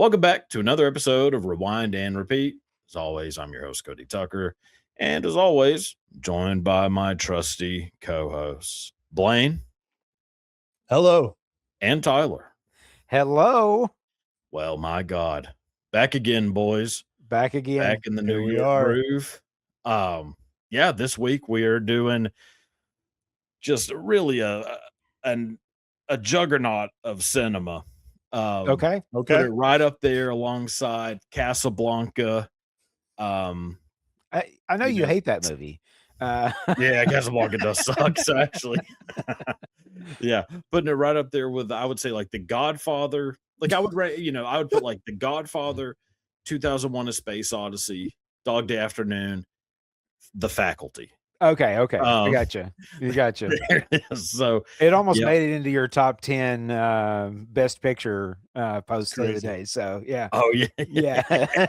Welcome back to another episode of Rewind and Repeat. As always, I'm your host, Cody Tucker. And as always, joined by my trusty co hosts, Blaine Hello. and Tyler. Hello. Well, my God. Back again, boys. Back again. Back in the Here New we Year are. groove. This week we are doing just really a juggernaut of cinema. Okay. Put it right up there alongside Casablanca. I know you hate that movie. Yeah, Casablanca does suck. So actually, yeah, putting it right up there with, I would say, like The Godfather. Like I would put like The Godfather, 2001: A Space Odyssey, Dog Day Afternoon, The Faculty. Okay. I gotcha. You gotcha. There it is. So it almost made it into your top 10 best picture post the other day. So yeah. Oh yeah. Yeah.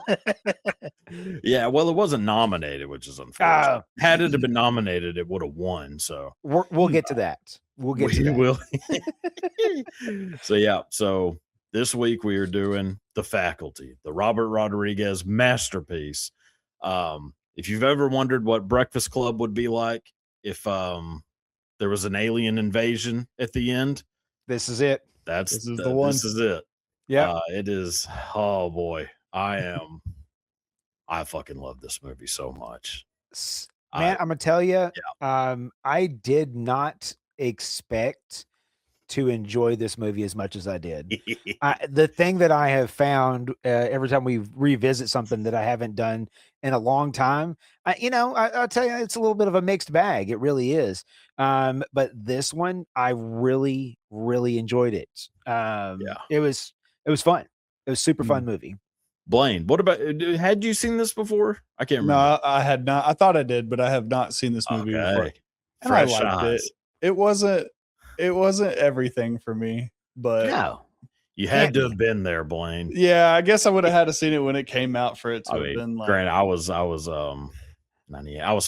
Yeah. Well, it wasn't nominated, which is unfortunate. Had it been nominated, it would have won. So we'll get to that. We'll get to that. Will. So this week we are doing The Faculty, the Robert Rodriguez masterpiece. If you've ever wondered what Breakfast Club would be like if there was an alien invasion at the end, this is it. This is the one. This is it. Yeah. It is. Oh boy, I fucking love this movie so much. Man, I'm gonna tell you, I did not expect to enjoy this movie as much as I did. The thing that I have found every time we revisit something that I haven't done in a long time, I'll tell you, it's a little bit of a mixed bag. It really is. But this one, I really, really enjoyed it. It was fun. It was super fun movie. Blaine, what about, had you seen this before? I can't remember. No, I had not. I thought I did, but I have not seen this movie before. And I liked it. It wasn't everything for me, but no, you had to have been there, Blaine. Yeah, I guess I would have had to seen it when it came out for it to have been like. Granted, I was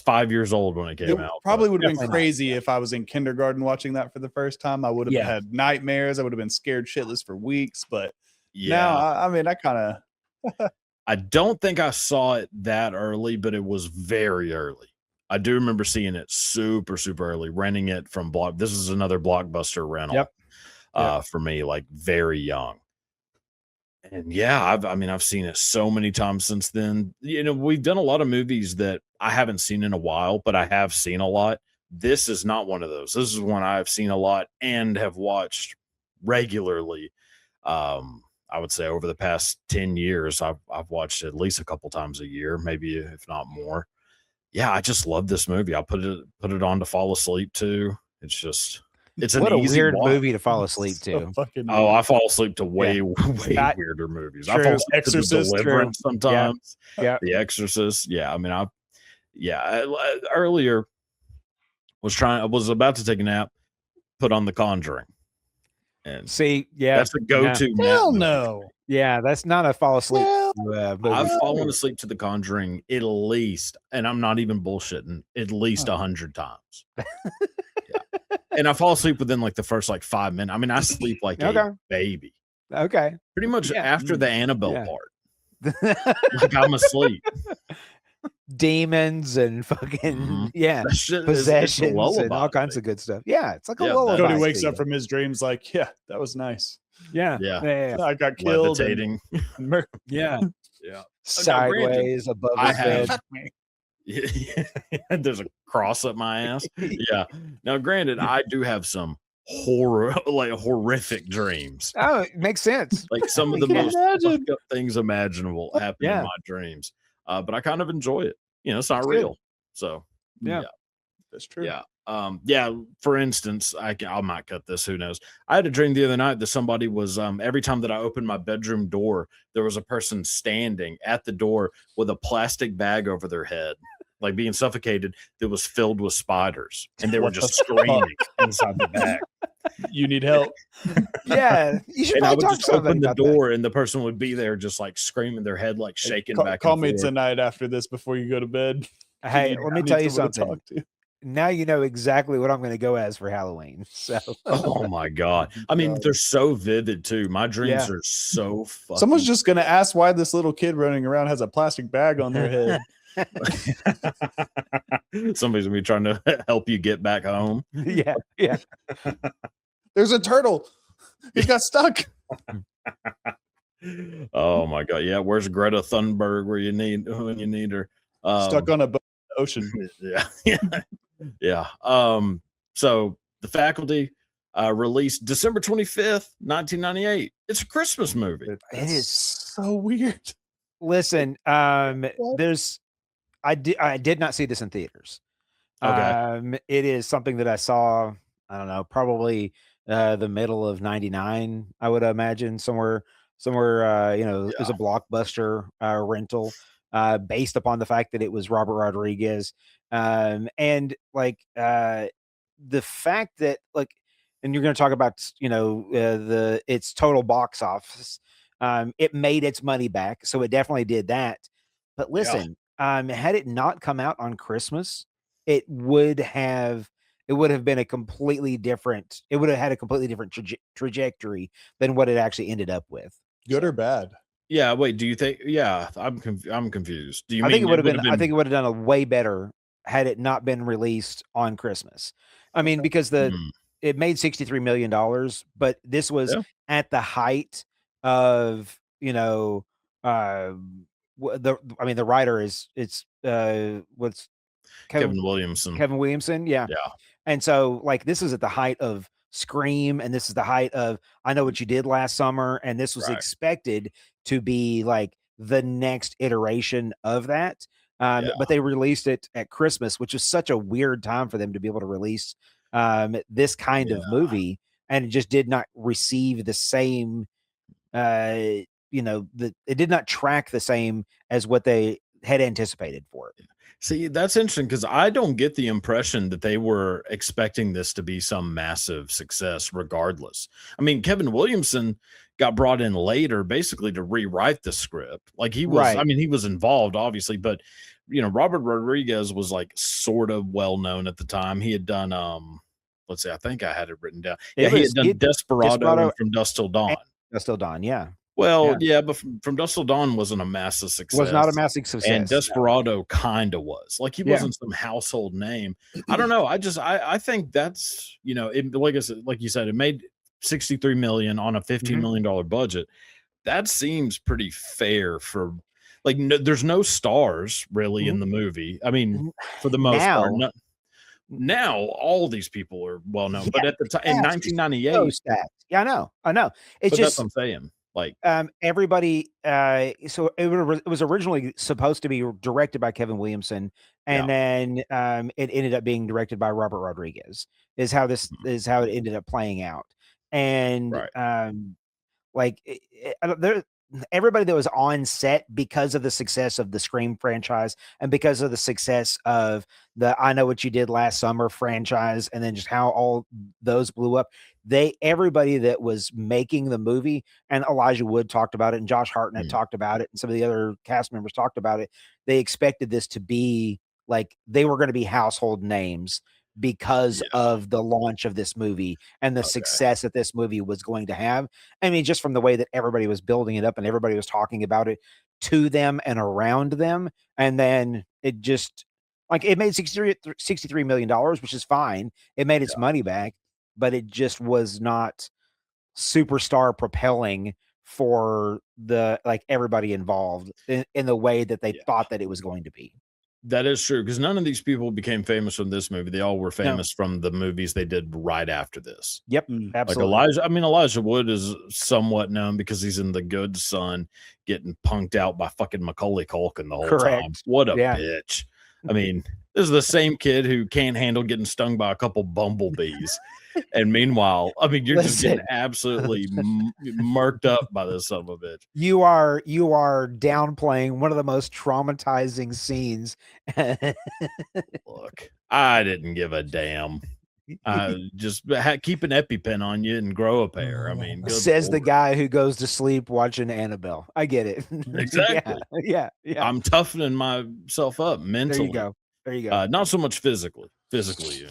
5 years old when it came out. Probably would have been crazy if I was in kindergarten watching that for the first time. I would have had nightmares. I would have been scared shitless for weeks. But now, I kind of. I don't think I saw it that early, but it was very early. I do remember seeing it super, super early, renting it from This is another Blockbuster rental for me, like very young. And I've seen it so many times since then. We've done a lot of movies that I haven't seen in a while, but I have seen a lot. This is not one of those. This is one I've seen a lot and have watched regularly. I would say over the past 10 years, I've watched it at least a couple times a year, maybe if not more. Yeah, I just love this movie. I put it on to fall asleep to. It's an easy weird watch. movie to fall asleep to. I fall asleep to way weirder movies. True. I fall asleep Exorcist, to Deliverance sometimes. Yeah. The Exorcist. Yeah, earlier I was about to take a nap, put on The Conjuring. And see, that's a go-to. Hell no. Yeah, that's not a fall asleep. I've fallen asleep to The Conjuring at least, and I'm not even bullshitting, at least 100 times. And I fall asleep within like the first 5 minutes. I mean, I sleep like a baby. Okay. Pretty much after the Annabelle part. Like I'm asleep. Demons and fucking possessions and all kinds of good stuff. Yeah, it's like a lullaby. Cody wakes up from his dreams like, that was nice. Yeah. I got killed. Levitating. Yeah. Sideways above his head. There's a cross up my ass. Yeah. Now, granted, I do have some horrific dreams. Oh, it makes sense. Like some of the most fucked up things imaginable happen in my dreams. But I kind of enjoy it. It's not real. So yeah, that's true. Yeah. For instance, I might cut this. Who knows? I had a dream the other night that somebody was every time that I opened my bedroom door, there was a person standing at the door with a plastic bag over their head, like being suffocated, that was filled with spiders, and they were just screaming inside the bag. You need help. Yeah, you should. And I would just open the door, and the person would be there, just like screaming, their head like shaking back. Call me tonight after this before you go to bed. Hey, let me tell you something. now you know exactly what I'm going to go as for Halloween. So, oh my god! I mean, they're so vivid too. My dreams are so fucking. Someone's just gonna ask why this little kid running around has a plastic bag on their head. Somebody's gonna be trying to help you get back home. Yeah. There's a turtle. He got stuck. Oh my god! Yeah, where's Greta Thunberg? When you need her? Stuck on a boat in the ocean. Yeah. So The Faculty released December 25th, 1998. It's a Christmas movie. It is so weird. Listen, I did not see this in theaters. Okay. It is something that I saw, I don't know, probably the middle of 99, I would imagine, somewhere it was a Blockbuster rental based upon the fact that it was Robert Rodriguez. And like the fact that and you're going to talk about, its total box office. It made its money back, so it definitely did that. But listen, had it not come out on Christmas, it would have been a completely different. It would have had a completely different trajectory than what it actually ended up with. Good or bad? Yeah. Wait. Do you think? Yeah. I'm confused. Do you? I think it would have been. I think it would have done a way better had it not been released on Christmas. I mean, because it made $63 million, but this was at the height of the writer is what's Kevin Williamson. Kevin Williamson, yeah. And so this is at the height of Scream, and this is the height of I Know What You Did Last Summer, and this was expected to be the next iteration of that. But they released it at Christmas, which is such a weird time for them to be able to release this kind of movie, and it just did not receive the same it did not track the same as what they had anticipated for it. See, that's interesting because I don't get the impression that they were expecting this to be some massive success regardless. I mean, Kevin Williamson got brought in later basically to rewrite the script. He was, I mean, he was involved obviously, but Robert Rodriguez was sort of well known at the time. He had done let's see, I think I had it written down. He had done Desperado and From Dusk Till Dawn. Dusk Till Dawn, yeah. Well, but From Dusk Till Dawn wasn't a massive success. Was not a massive success. And Desperado kind of was. He wasn't some household name. I don't know. I think that's, like you said, it made 63 million on a $15 million budget. That seems pretty fair for there's no stars really in the movie. I mean, for the most part. Now all these people are well known, but at the time in 1998, I know. It's just that's what I'm saying. Everybody. So it was originally supposed to be directed by Kevin Williamson, and then it ended up being directed by Robert Rodriguez. Is how it ended up playing out, and everybody that was on set because of the success of the Scream franchise and because of the success of the I Know What You Did Last Summer franchise, and then just how all those blew up. Everybody that was making the movie, and Elijah Wood talked about it, and Josh Hartnett talked about it, and some of the other cast members talked about it. They expected this to be they were going to be household names because of the launch of this movie and the success that this movie was going to have. I mean, just from the way that everybody was building it up and everybody was talking about it to them and around them. And then it just it made $63 million, which is fine. It made its money back, but it just was not superstar propelling for the everybody involved in the way that they thought that it was going to be. That is true, because none of these people became famous from this movie. They all were famous from the movies they did right after this. Yep, absolutely. Elijah Wood is somewhat known because he's in The Good Son, getting punked out by fucking Macaulay Culkin the whole time. What a bitch. I mean, this is the same kid who can't handle getting stung by a couple bumblebees. And meanwhile, I mean, you're just getting absolutely murked up by this son of a bitch. You are downplaying one of the most traumatizing scenes. Look, I didn't give a damn. Just keep an EpiPen on you and grow a pair. I mean, says the guy who goes to sleep watching Annabelle. I get it. Exactly. Yeah. I'm toughening myself up mentally. There you go. Not so much physically. physically.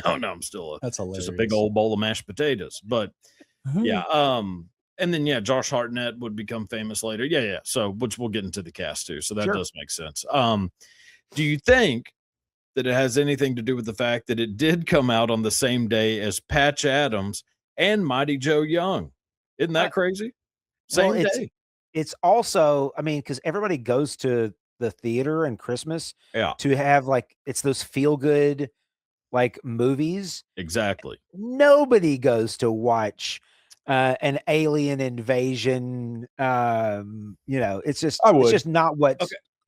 No, I'm still That's hilarious. Just a big old bowl of mashed potatoes. But yeah, and then Josh Hartnett would become famous later. Yeah. So which we'll get into the cast too. So that does make sense. Do you think that it has anything to do with the fact that it did come out on the same day as Patch Adams and Mighty Joe Young? Isn't that crazy? Same day. It's also, I mean, because everybody goes to the theater and Christmas to have it's those feel good movies. Exactly. Nobody goes to watch an alien invasion. It's just not what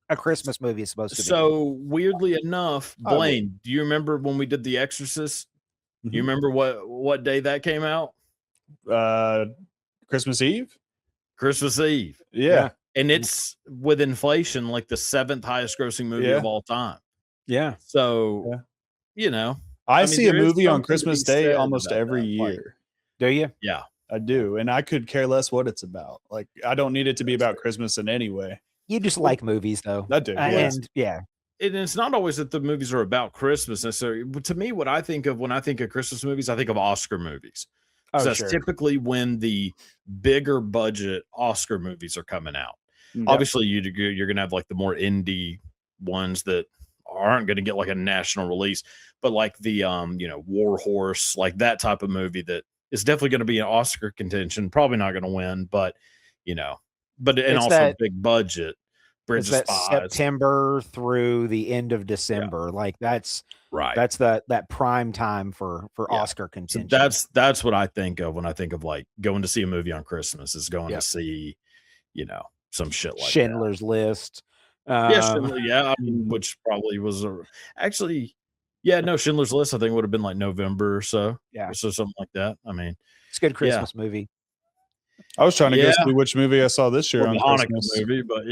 a Christmas movie is supposed to be. So weirdly enough, Blaine, do you remember when we did The Exorcist? You remember what day that came out? Christmas Eve. Christmas Eve. Yeah. And it's with inflation like the 7th highest grossing movie of all time. Yeah. So, I see a movie on Christmas Day almost every year. Do you? Yeah, I do. And I could care less what it's about. Like, I don't need it to be about Christmas in any way. You just like movies, though. I do. And it's not always that the movies are about Christmas necessarily. But to me, what I think of when I think of Christmas movies, I think of Oscar movies. That's typically when the bigger budget Oscar movies are coming out. Yep. Obviously, you're going to have the more indie ones that aren't going to get a national release, but the War Horse, that type of movie that is definitely going to be an Oscar contention. Probably not going to win, but also big budget. Bridge of Spies. September through the end of December, that's right. That's that prime time for Oscar contention. So that's what I think of when I think of going to see a movie on Christmas. Is going to see, some shit like Schindler's List. I mean, which probably was Schindler's List. I think would have been November or so. Yeah, so something like that. I mean, it's a good Christmas movie. I was trying to go see which movie I saw this year on Hanukkah Christmas movie, but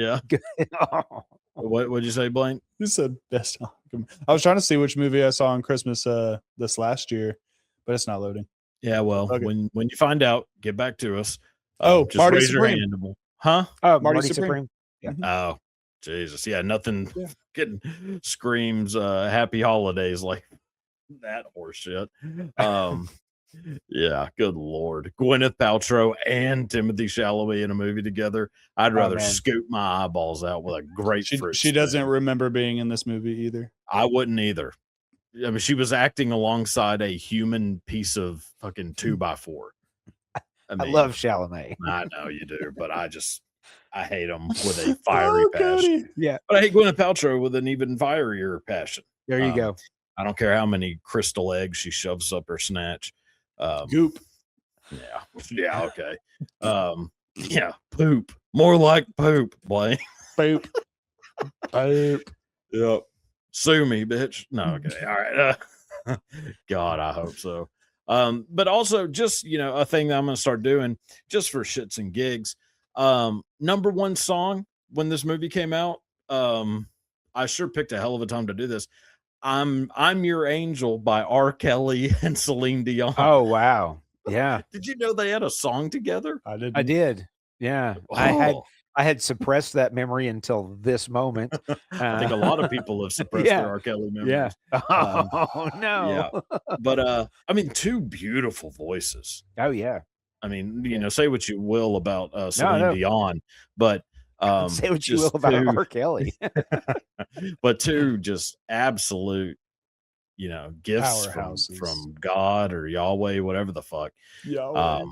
What'd you say, Blaine? You said best. I was trying to see which movie I saw on Christmas this last year, but it's not loading. Yeah, well, when you find out, get back to us. Just Marty raise Supreme. your hand. Huh? Oh, Marty Supreme. Yeah. Oh, Jesus. Yeah, nothing getting screams happy holidays like that horse shit. Yeah, good Lord. Gwyneth Paltrow and Timothy Chalamet in a movie together. I'd rather scoop my eyeballs out with a grapefruit. She doesn't remember being in this movie either. I wouldn't either. I mean, she was acting alongside a human piece of fucking 2x4. I love Chalamet. I know you do, but I hate him with a fiery passion. Yeah. But I hate Gwyneth Paltrow with an even fierier passion. There you go. I don't care how many crystal eggs she shoves up her snatch. Goop. Yeah. Okay. Yeah. Poop. More like poop, Blaine. Poop. Poop. Yep. Sue me, bitch. No. Okay. All right. God, I hope so. But also just, a thing that I'm going to start doing just for shits and gigs. Number one song when this movie came out. I sure picked a hell of a time to do this. I'm Your Angel by R. Kelly and Celine Dion. Oh, wow. Yeah. Did you know they had a song together? I did. Yeah. Oh. I had suppressed that memory until this moment. I think a lot of people have suppressed their R. Kelly memories. Yeah. Oh, no. Yeah. But, I mean, two beautiful voices. Oh, yeah. I mean, say what you will about Celine Dion, but say what you will about R. Kelly. But two just absolute, gifts from God or Yahweh, whatever the fuck. Yahweh.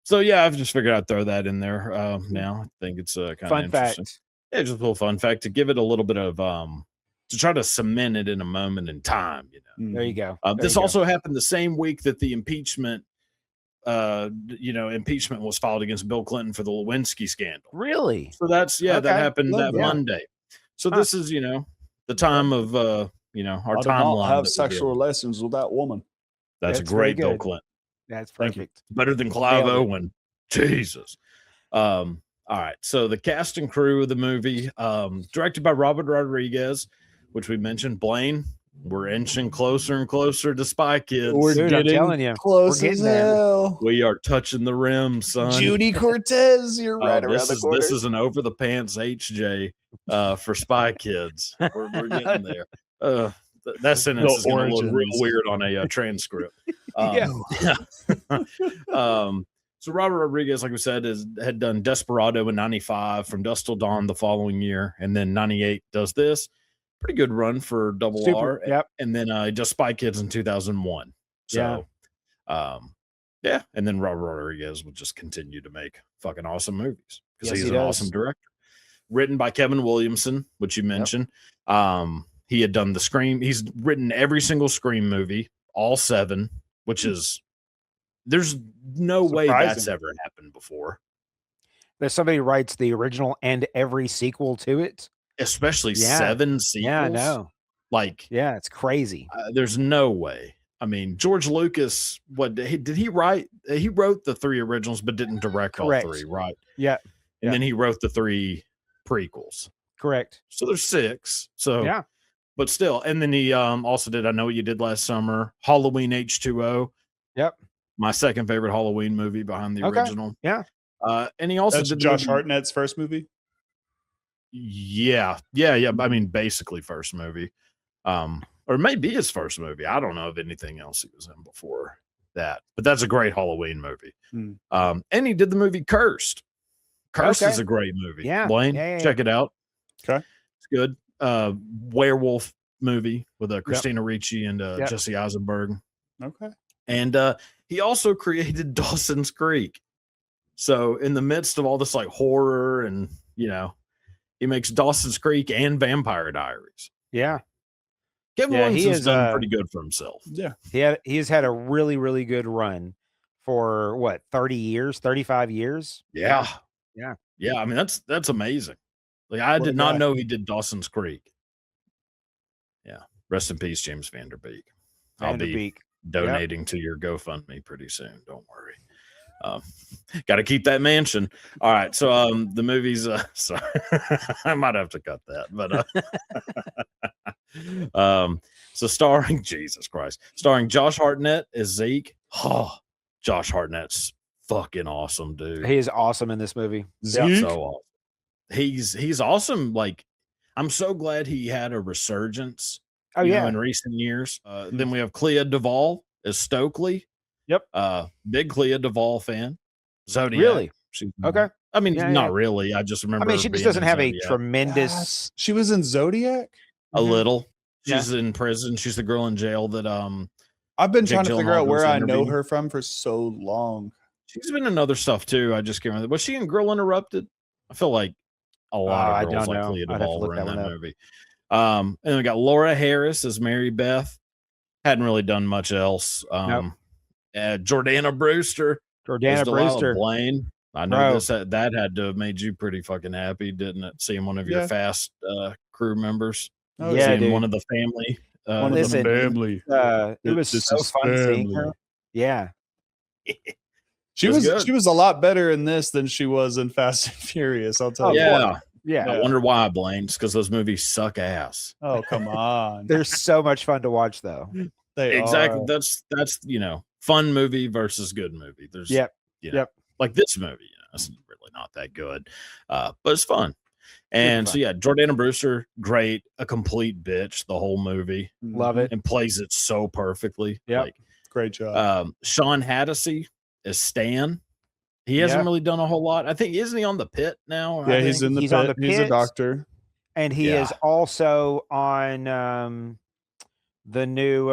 So I've just figured I'd throw that in there. Now I think it's kind of fun interesting. Fact. Yeah, just a little fun fact to give it a little bit of to try to cement it in a moment in time. There you go. This also happened the same week that the impeachment was filed against Bill Clinton for the Lewinsky scandal. Really? So that's that happened Monday. So this is the time of our timeline. Have sexual relations with that woman. That's a great Bill Clinton. That's perfect. Better than Clive Owen. Jesus. All right. So the cast and crew of the movie, directed by Robert Rodriguez, which we mentioned. Blaine, we're inching closer and closer to Spy Kids. We're getting close as hell. We are touching the rim, son. Judy Cortez, you're right around the corner. This is an over the pants HJ for Spy Kids. We're getting there. that sentence is going to look real origins. weird on a transcript. Yeah. So Robert Rodriguez, like we said, had done Desperado in 95, From Dusk Till Dawn the following year, and then 98 does this. Pretty good run for Double R. Yep. And then he does Spy Kids in 2001. So, yeah. And then Robert Rodriguez would just continue to make fucking awesome movies because he's an awesome director. Written by Kevin Williamson, which you mentioned. He had done the Scream. He's written every single Scream movie, all 7, which is, there's no way that's ever happened before. That somebody writes the original and every sequel to it. Especially 7 sequels. Yeah, I know. Like, yeah, it's crazy. There's no way. I mean, George Lucas, did he write? He wrote the 3 originals, but didn't direct all 3, right? Yeah. And then he wrote the 3 prequels. Correct. So there's 6. So, but still. And then he also did I Know What You Did Last Summer, Halloween H2O. Yep. My second favorite Halloween movie behind the original. Yeah. And he also did Josh Hartnett's first movie. Yeah. I mean, basically first movie. Or maybe his first movie. I don't know of anything else he was in before that. But that's a great Halloween movie. And he did the movie Cursed. Cursed is a great movie. Yeah. Blaine, check it out. Okay. It's good. Werewolf movie with Christina Ricci and Jesse Eisenberg. Okay. And he also created Dawson's Creek. So in the midst of all this like horror and, he makes Dawson's Creek and Vampire Diaries. Yeah. Kevin Williamson's done pretty good for himself. Yeah. He has had a really, really good run for what, 30 years, 35 years? Yeah. I mean, that's amazing. Like I did not know he did Dawson's Creek. Yeah. Rest in peace, James Van Der Beek. I'll be donating to your GoFundMe pretty soon. Don't worry. Got to keep that mansion. All right. So the movie's sorry. I might have to cut that, but so starring Josh Hartnett as Zeke. Oh, Josh Hartnett's fucking awesome, dude. He is awesome in this movie. Zeke? So awesome. He's awesome. Like, I'm so glad he had a resurgence. In recent years. Then we have Clea Duvall as Stokely. Yep. Big Clea Duvall fan. Zodiac. Really? Okay. I mean, not really. I just remember. I mean, she just doesn't have a tremendous. She was in Zodiac. A little. She's in prison. She's the girl in jail that I've been trying to figure out where I know her from for so long. She's been in other stuff too. I just can't remember. Was she in Girl Interrupted? I feel like a lot of girls like Clea Duvall were in that movie. And then we got Laura Harris as Mary Beth. Hadn't really done much else. Jordana Brewster. Blaine. I know that had to have made you pretty fucking happy, didn't it? Seeing one of your Fast crew members. Seeing one of the family. One of the family. It was so fun seeing her. Yeah. She was a lot better in this than she was in Fast and Furious. I'll tell you. Yeah. I wonder why, Blaine. It's because those movies suck ass. Oh, come on. They're so much fun to watch, though. Exactly. That's fun movie versus good movie. There's like this movie, it's really not that good. But it's fun. And so Jordana Brewster, great, a complete bitch the whole movie. Love it. And plays it so perfectly. Yeah. Great job. Sean Hattasey is Stan. He hasn't really done a whole lot. I think, isn't he on The Pit now? Yeah, he's in the Pit. He's a doctor. And he is also on the new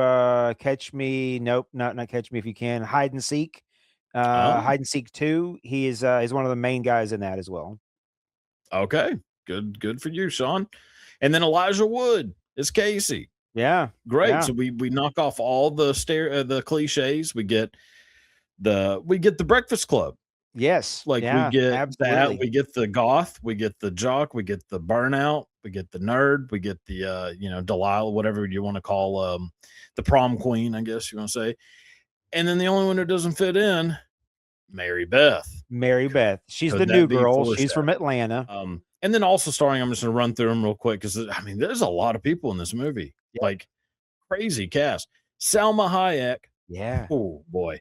Catch Me. Nope, not Catch Me If You Can. Hide and Seek. Hide and Seek 2. He is he's one of the main guys in that as well. Okay. Good for you, Sean. And then Elijah Wood is Casey. Yeah. Great. Yeah. So we knock off all the cliches. We get the Breakfast Club. Yes. Like we get that, we get the goth, we get the jock, we get the burnout, we get the nerd, we get the Delilah, whatever you want to call the prom queen, I guess you want to say. And then the only one that doesn't fit in, Mary Beth. She's the new girl. She's from Atlanta. And then also starring, I'm just gonna run through them real quick because I mean there's a lot of people in this movie. Like crazy cast. Salma Hayek. Yeah. Oh boy.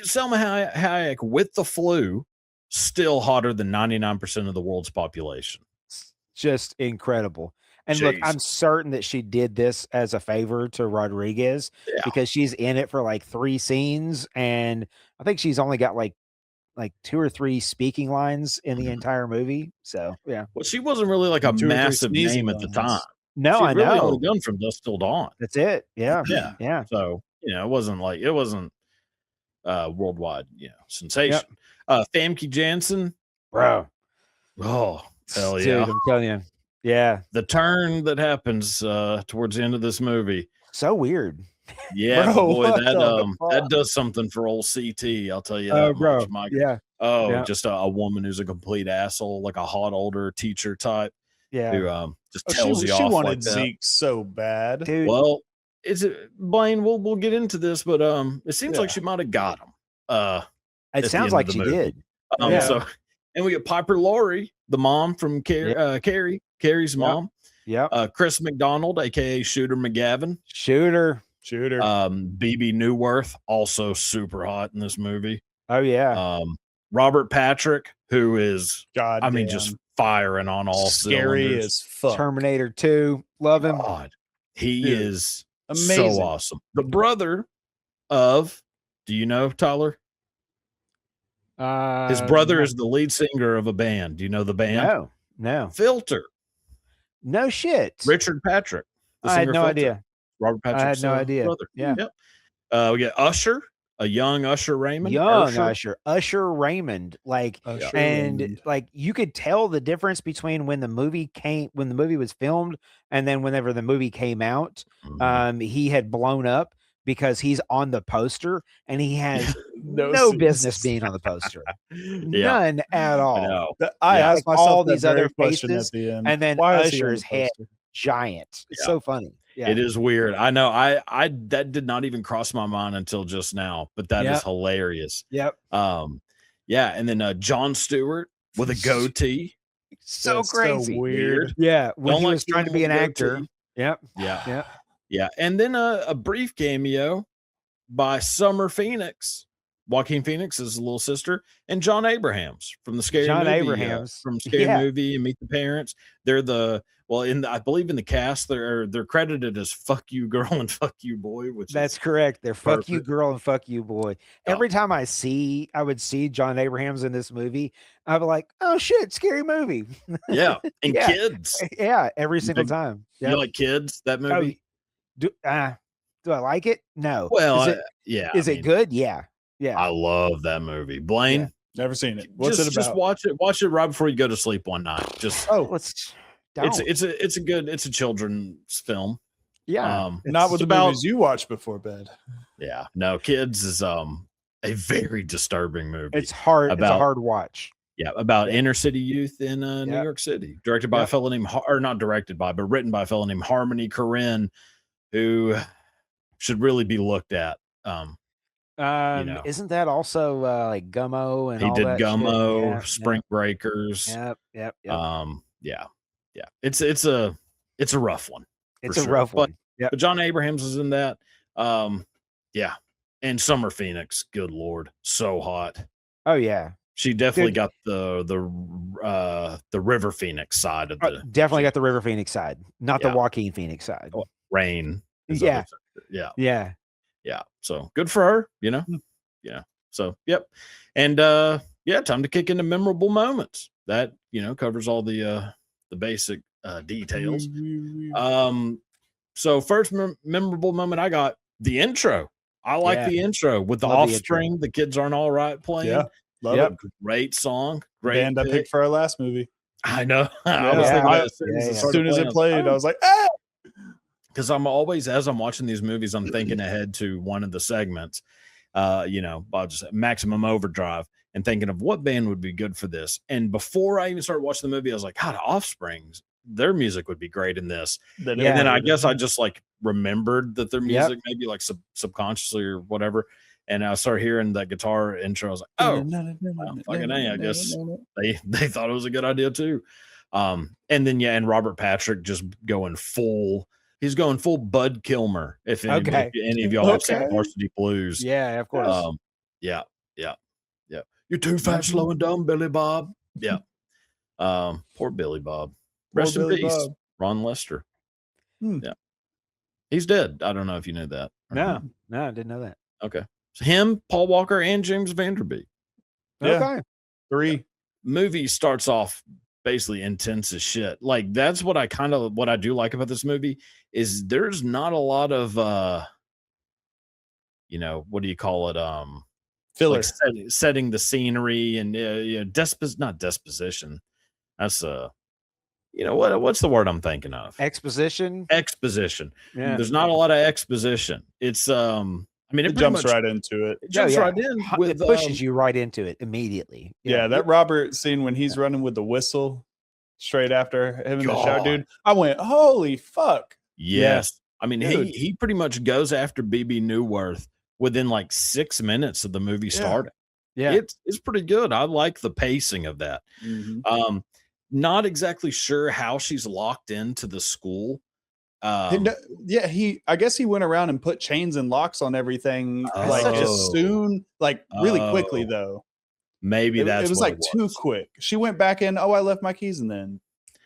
Salma Hayek with the flu, still hotter than 99% of the world's population. just incredible. And look, I'm certain that she did this as a favor to Rodriguez because she's in it for like 3 scenes, and I think she's only got like 2 or 3 speaking lines in the entire movie. So yeah. Well, she wasn't really like a massive name at the time. No, She'd I really know. only done From Dusk Till Dawn. That's it. Yeah. Yeah. Yeah. So, it wasn't worldwide, sensation. Famke Janssen. Bro. Oh, hell yeah. Dude, I'm telling you. Yeah. The turn that happens towards the end of this movie. So weird. Yeah, bro, boy, that does something for old CT. I'll tell you that much, Mike. Yeah. Just a woman who's a complete asshole, like a hot older teacher type. Yeah. Who just tells you off. She wanted like Zeke so bad. Dude. Well, is it Blaine? We'll get into this, but it seems like she might have got him. It sounds like she did. So, and we get Piper Laurie, the mom from Carrie's mom. Yeah. Chris McDonald, aka Shooter McGavin. Shooter. BB Newworth, also super hot in this movie. Oh yeah. Robert Patrick, who is God, just firing on all scary cylinders. As fuck. Terminator 2, love him. God, he is amazing. So awesome. The brother of, do you know Tyler? His brother is the lead singer of a band. Do you know the band? No. Filter. No shit. Richard Patrick. I had no idea. Robert Patrick. I had no idea. Brother. Yeah. We get Usher, a young Usher Raymond. Usher Raymond. Raymond. Like you could tell the difference between when the movie was filmed and then whenever the movie came out. He had blown up because he's on the poster and he has no business being on the poster. None at all. I asked myself all these other question faces, at the end. and then Usher's head giant. It's so funny. Yeah. It is weird. I know. I that did not even cross my mind until just now, but that is hilarious. Yep. And then Jon Stewart with a goatee. So crazy. So weird. Yeah. When he was trying to be an actor. Yep. Yeah. And then a brief cameo by Summer Phoenix. Joaquin Phoenix's little sister, and John Abrahams from the Scary Movie. From Scary Movie and Meet the Parents. They're I believe in the cast, they're credited as "Fuck You Girl" and "Fuck You Boy," which that's correct. They're perfect. "Fuck You Girl" and "Fuck You Boy." Every time I would see John Abrahams in this movie, I'd be like, "Oh shit, Scary Movie!" Yeah, and Kids. Yeah, every single time. You like Kids? That movie? Do I like it? No. Well, Is it good? Yeah. Yeah. I love that movie. Blaine, never seen it. What's it about? Just watch it. Watch it right before you go to sleep one night. Just it's a children's film. Yeah. Not with the movies you watched before bed. Yeah. No, Kids is a very disturbing movie. It's hard. It's a hard watch. Yeah, about inner city youth in New York City. Directed by a fellow named not directed by, but written by a fellow named Harmony Korine, who should really be looked at. Isn't that also like Gummo and he all did that Gummo, Spring Breakers. Yep. Yeah. It's a rough one. It's a rough one. But John Abrahams is in that. And Summer Phoenix, good Lord, so hot. Oh yeah. She definitely got the River Phoenix side of the. Definitely got the River Phoenix side, not the Joaquin Phoenix side. Rain. Yeah. So good for her, Yeah. So yep. And time to kick into memorable moments. That covers all the basic details. So first memorable moment I got the intro. I like the intro with the Offspring. The Kids Aren't All Right playing. Yeah. Love it. Great song. Great band I picked for our last movie. I know. I was thinking as soon as it played, I was like, ah! Because I'm always, as I'm watching these movies, I'm thinking ahead to one of the segments, I'll just Maximum Overdrive, and thinking of what band would be good for this. And before I even started watching the movie, I was like, God, Offsprings, their music would be great in this. And then I guess I just remembered that their music maybe subconsciously or whatever. And I started hearing that guitar intro. I was like, oh, fucking A, I guess they thought it was a good idea too. And then, and Robert Patrick just going full. He's going full Bud Kilmer. If any of y'all have seen Varsity Blues. Yeah, of course. Yeah. You're too fast, slow and dumb, Billy Bob. Yeah. Poor Billy Bob. Rest in Billy peace, Bob. Ron Lester. Yeah, he's dead. I don't know if you knew that. No, I didn't know that. Okay, so him, Paul Walker, and James Vanderbeek. Okay, 3. Movie starts off basically intense as shit. Like that's what I do like about this movie is there's not a lot of what do you call it? Filler. Like setting the scenery and not disposition. That's what's the word I'm thinking of? Exposition. Yeah. There's not a lot of exposition. It's it jumps right into it. It jumps right in with it pushes you right into it immediately. Yeah, that Robert scene when he's running with the whistle straight after him in the shower, dude. I went, holy fuck. Yes. I mean, he pretty much goes after BB Newworth within like 6 minutes of the movie starting. Yeah. It's pretty good. I like the pacing of that. Not exactly sure how she's locked into the school. I guess he went around and put chains and locks on everything like as soon, like really quickly though. Maybe it was like too quick. She went back in, I left my keys, and then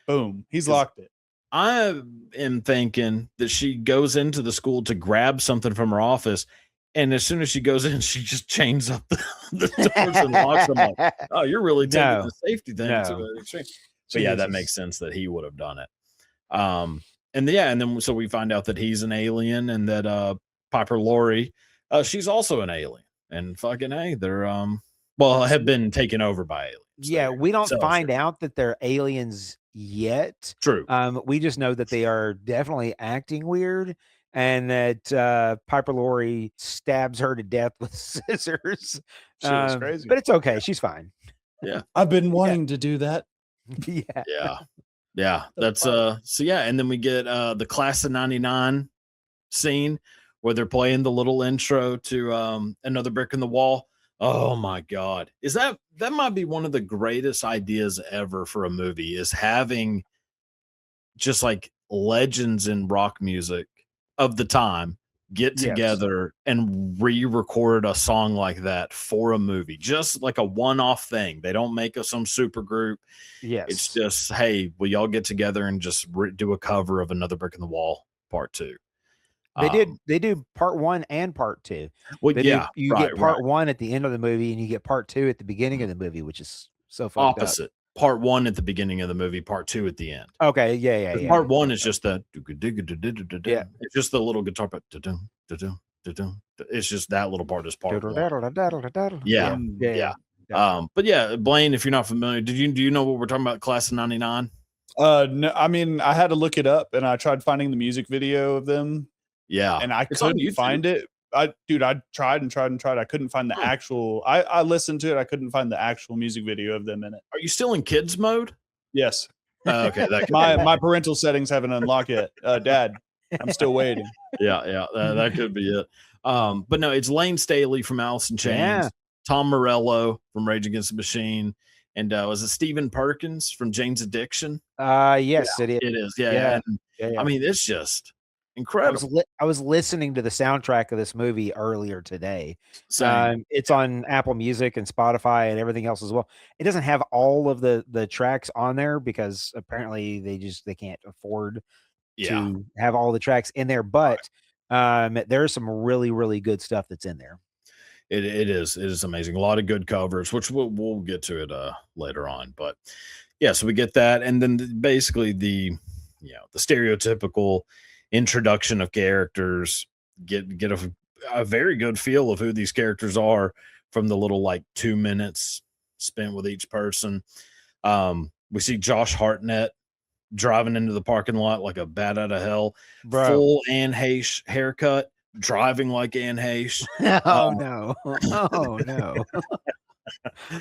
boom, he's locked it. I am thinking that she goes into the school to grab something from her office, and as soon as she goes in, she just chains up the doors and locks them up. Oh, you're really taking the safety thing to an extreme. But yeah, that makes sense that he would have done it. And then so we find out that he's an alien and that Piper Laurie, she's also an alien. And fucking they're have been taken over by aliens. Yeah, we don't find out that they're aliens yet. True. We just know that they are definitely acting weird and that Piper Laurie stabs her to death with scissors. She was crazy. But it's okay. She's fine. Yeah. I've been wanting to do that. Yeah. That's and then we get the Class of 99 scene where they're playing the little intro to Another Brick in the Wall. Oh my God. That might be one of the greatest ideas ever for a movie, is having just like legends in rock music of the time get together and re-record a song like that for a movie, just like a one-off thing. They don't make some super group. It's just, hey, will y'all get together and just do a cover of Another Brick in the Wall Part 2? They do Part 1 and Part 2. Well, you get Part 1 at the end of the movie and you get Part 2 at the beginning of the movie, which is so fucked opposite. Part 1 at the beginning of the movie, Part 2 at the end. Okay, yeah. Part 1 is just the it's just the little guitar part. It's just that little part is part 1. Yeah. But yeah, Blaine, if you're not familiar, do you know what we're talking about? Class of 99? No, I mean, I had to look it up and I tried finding the music video of them. Yeah. And I couldn't find it. I tried and tried. I couldn't find the actual. I listened to it. I couldn't find the actual music video of them in it. Are you still in kids mode? Yes. Okay. My parental settings haven't unlocked yet. Dad, I'm still waiting. Yeah. That could be it. But no, it's Lane Staley from Alice in Chains, Tom Morello from Rage Against the Machine, and was it Stephen Perkins from Jane's Addiction? Yes, it is. It is. Yeah. I mean, it's just incredible. I was listening to the soundtrack of this movie earlier today. It's on Apple Music and Spotify and everything else as well. It doesn't have all of the tracks on there because apparently they can't afford to have all the tracks in there, but there's some really, really good stuff that's in there. It is amazing. A lot of good covers, which we'll get to it later on. But yeah, so we get that, and then basically the stereotypical introduction of characters, get a very good feel of who these characters are from the little like 2 minutes spent with each person. We see Josh Hartnett driving into the parking lot like a bat out of hell. Bro. Full Anne Heche haircut, driving like Anne Heche. No.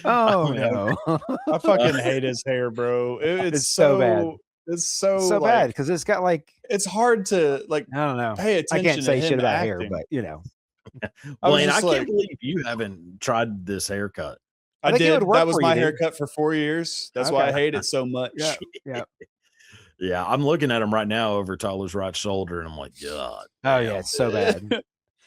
I fucking hate his hair, bro. It's so bad. It's so bad because it's got like, it's hard to like, I don't know, pay attention. I can't say to shit about acting. hair, but you know. Blaine, I can't believe you haven't tried this haircut. I did. That was my haircut for 4 years. That's why I hate it so much. Yeah, I'm looking at him right now over Tyler's right shoulder, and I'm like, God. Oh yeah, it's so bad.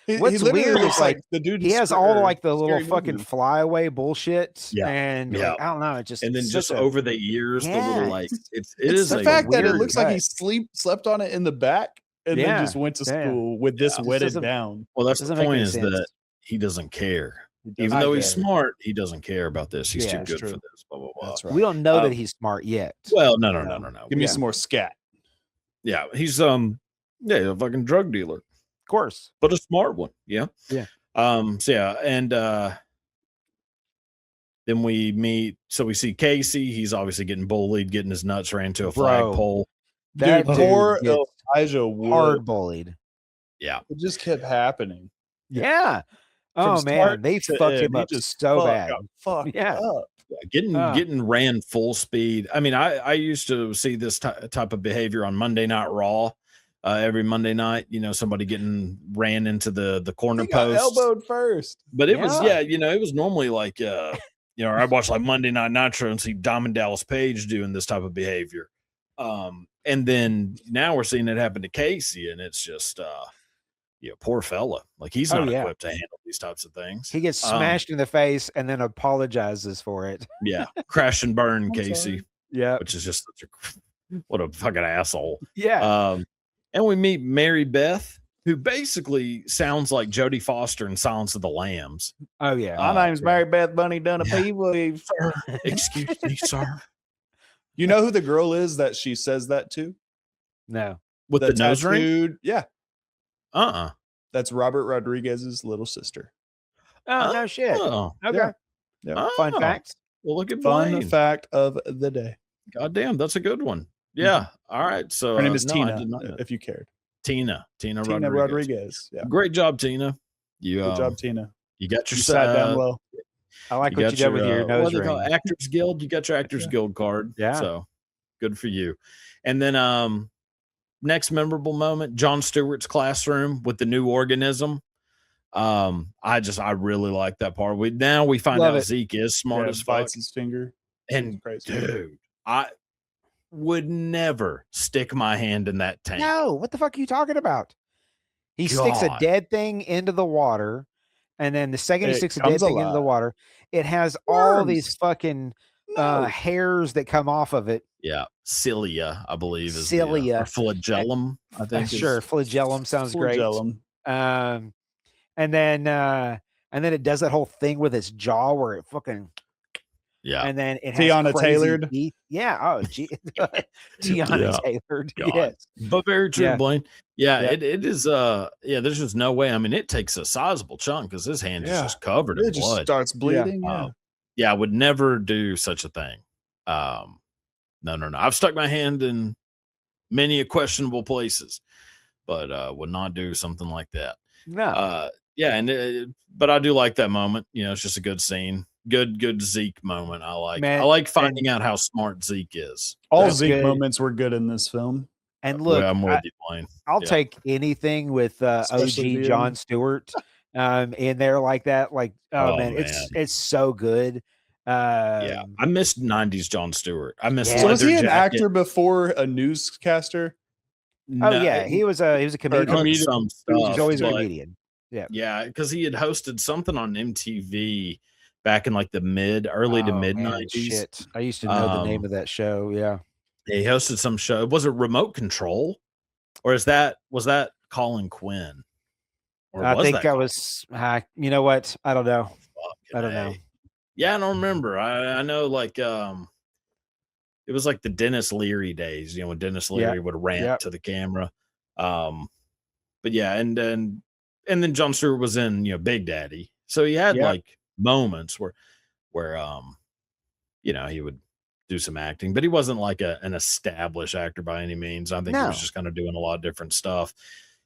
What's weird is like the dude. He has all like the little fucking flyaway bullshit. Yeah. And like, I don't know. It just and then just over the years, the little like it's the fact that it looks like he slept on it in the back and then just went to school with this wetted down. Well, that's the point is that he doesn't care. Even though he's smart, he doesn't care about this. He's too good for this. Blah blah blah. That's right. We don't know that he's smart yet. Well, no. Give me some more scat. Yeah, he's a fucking drug dealer. Of course. But a smart one. Yeah. Yeah. So yeah, and then we meet, so we see Casey. He's obviously getting bullied, getting his nuts ran to a flagpole. That poor Elijah Wood. Hard bullied. Yeah. It just kept happening. Yeah. Oh man, they fucked him up so bad. Yeah. Getting ran full speed. I mean, I used to see this type of behavior on Monday Night Raw. Every Monday night, somebody getting ran into the corner post, elbowed first. But it was it was normally like I watched like Monday Night Nitro and see Diamond Dallas Page doing this type of behavior. And then now we're seeing it happen to Casey, and it's just poor fella. Like he's not equipped to handle these types of things. He gets smashed in the face and then apologizes for it. Yeah. Crash and burn Casey. Yeah. Which is just such what a fucking asshole. Yeah. And we meet Mary Beth, who basically sounds like Jodie Foster in Silence of the Lambs. Oh yeah. My name's Mary Beth Bunny Dunapee. Sir, excuse me, sir. You know who the girl is that she says that to? No. With the nose ring? Yeah. Uh-uh. That's Robert Rodriguez's little sister. Oh, no shit. Okay. Yeah. Fun facts. Well, look at fun fact of the day. God damn, that's a good one. Yeah. All right. So her name is Tina, if you cared. Tina Rodriguez. Yeah. Great job, Tina. Good job, Tina. You got your sat down low. I like what you did with your nose ring. Actors Guild. You got your Actors Guild card. Yeah. So good for you. And then next memorable moment, Jon Stewart's classroom with the new organism. I really like that part. We find out Zeke is smart as fuck. Bites his finger. And dude, I would never stick my hand in that tank. No, what the fuck are you talking about? He sticks a dead thing into the water, and then the second he sticks a dead thing into the water, it has all these fucking hairs that come off of it. Yeah, cilia, I believe is cilia or flagellum. I think sure, flagellum sounds flagellum. Great. And then it does that whole thing with its jaw where it fucking. Yeah, and then it has Tiana Tailored. Teeth. Yeah. Oh, gee. Tiana Tailored. God. Yes. But very true, Blaine. Yeah, it is. There's just no way. I mean, it takes a sizable chunk because his hand is just covered in blood. It just starts bleeding. I would never do such a thing. No. I've stuck my hand in many questionable places, but would not do something like that. No. But I do like that moment. It's just a good scene. Good Zeke moment. I like finding out how smart Zeke is. All Zeke moments were good in this film. And look, I'm with you, Blaine. I'll take anything with OG Jon Stewart in there like that. Like, man, it's so good. I missed 90s Jon Stewart. I missed. So was he an actor before a newscaster? No, he was a comedian. He was always a comedian. Yeah, because he had hosted something on MTV back in like the early to mid 90s. Shit. I used to know the name of that show. Yeah. He hosted some show. Was it Remote Control? Or was that Colin Quinn? Or I think that was you know what? I don't know. I don't know. Yeah, I don't remember. I know like it was like the Dennis Leary days, when Dennis Leary would rant to the camera. But yeah, and then Jon Stewart was in Big Daddy. So he had like moments where he would do some acting, but he wasn't like an established actor by any means. I think he was just kind of doing a lot of different stuff.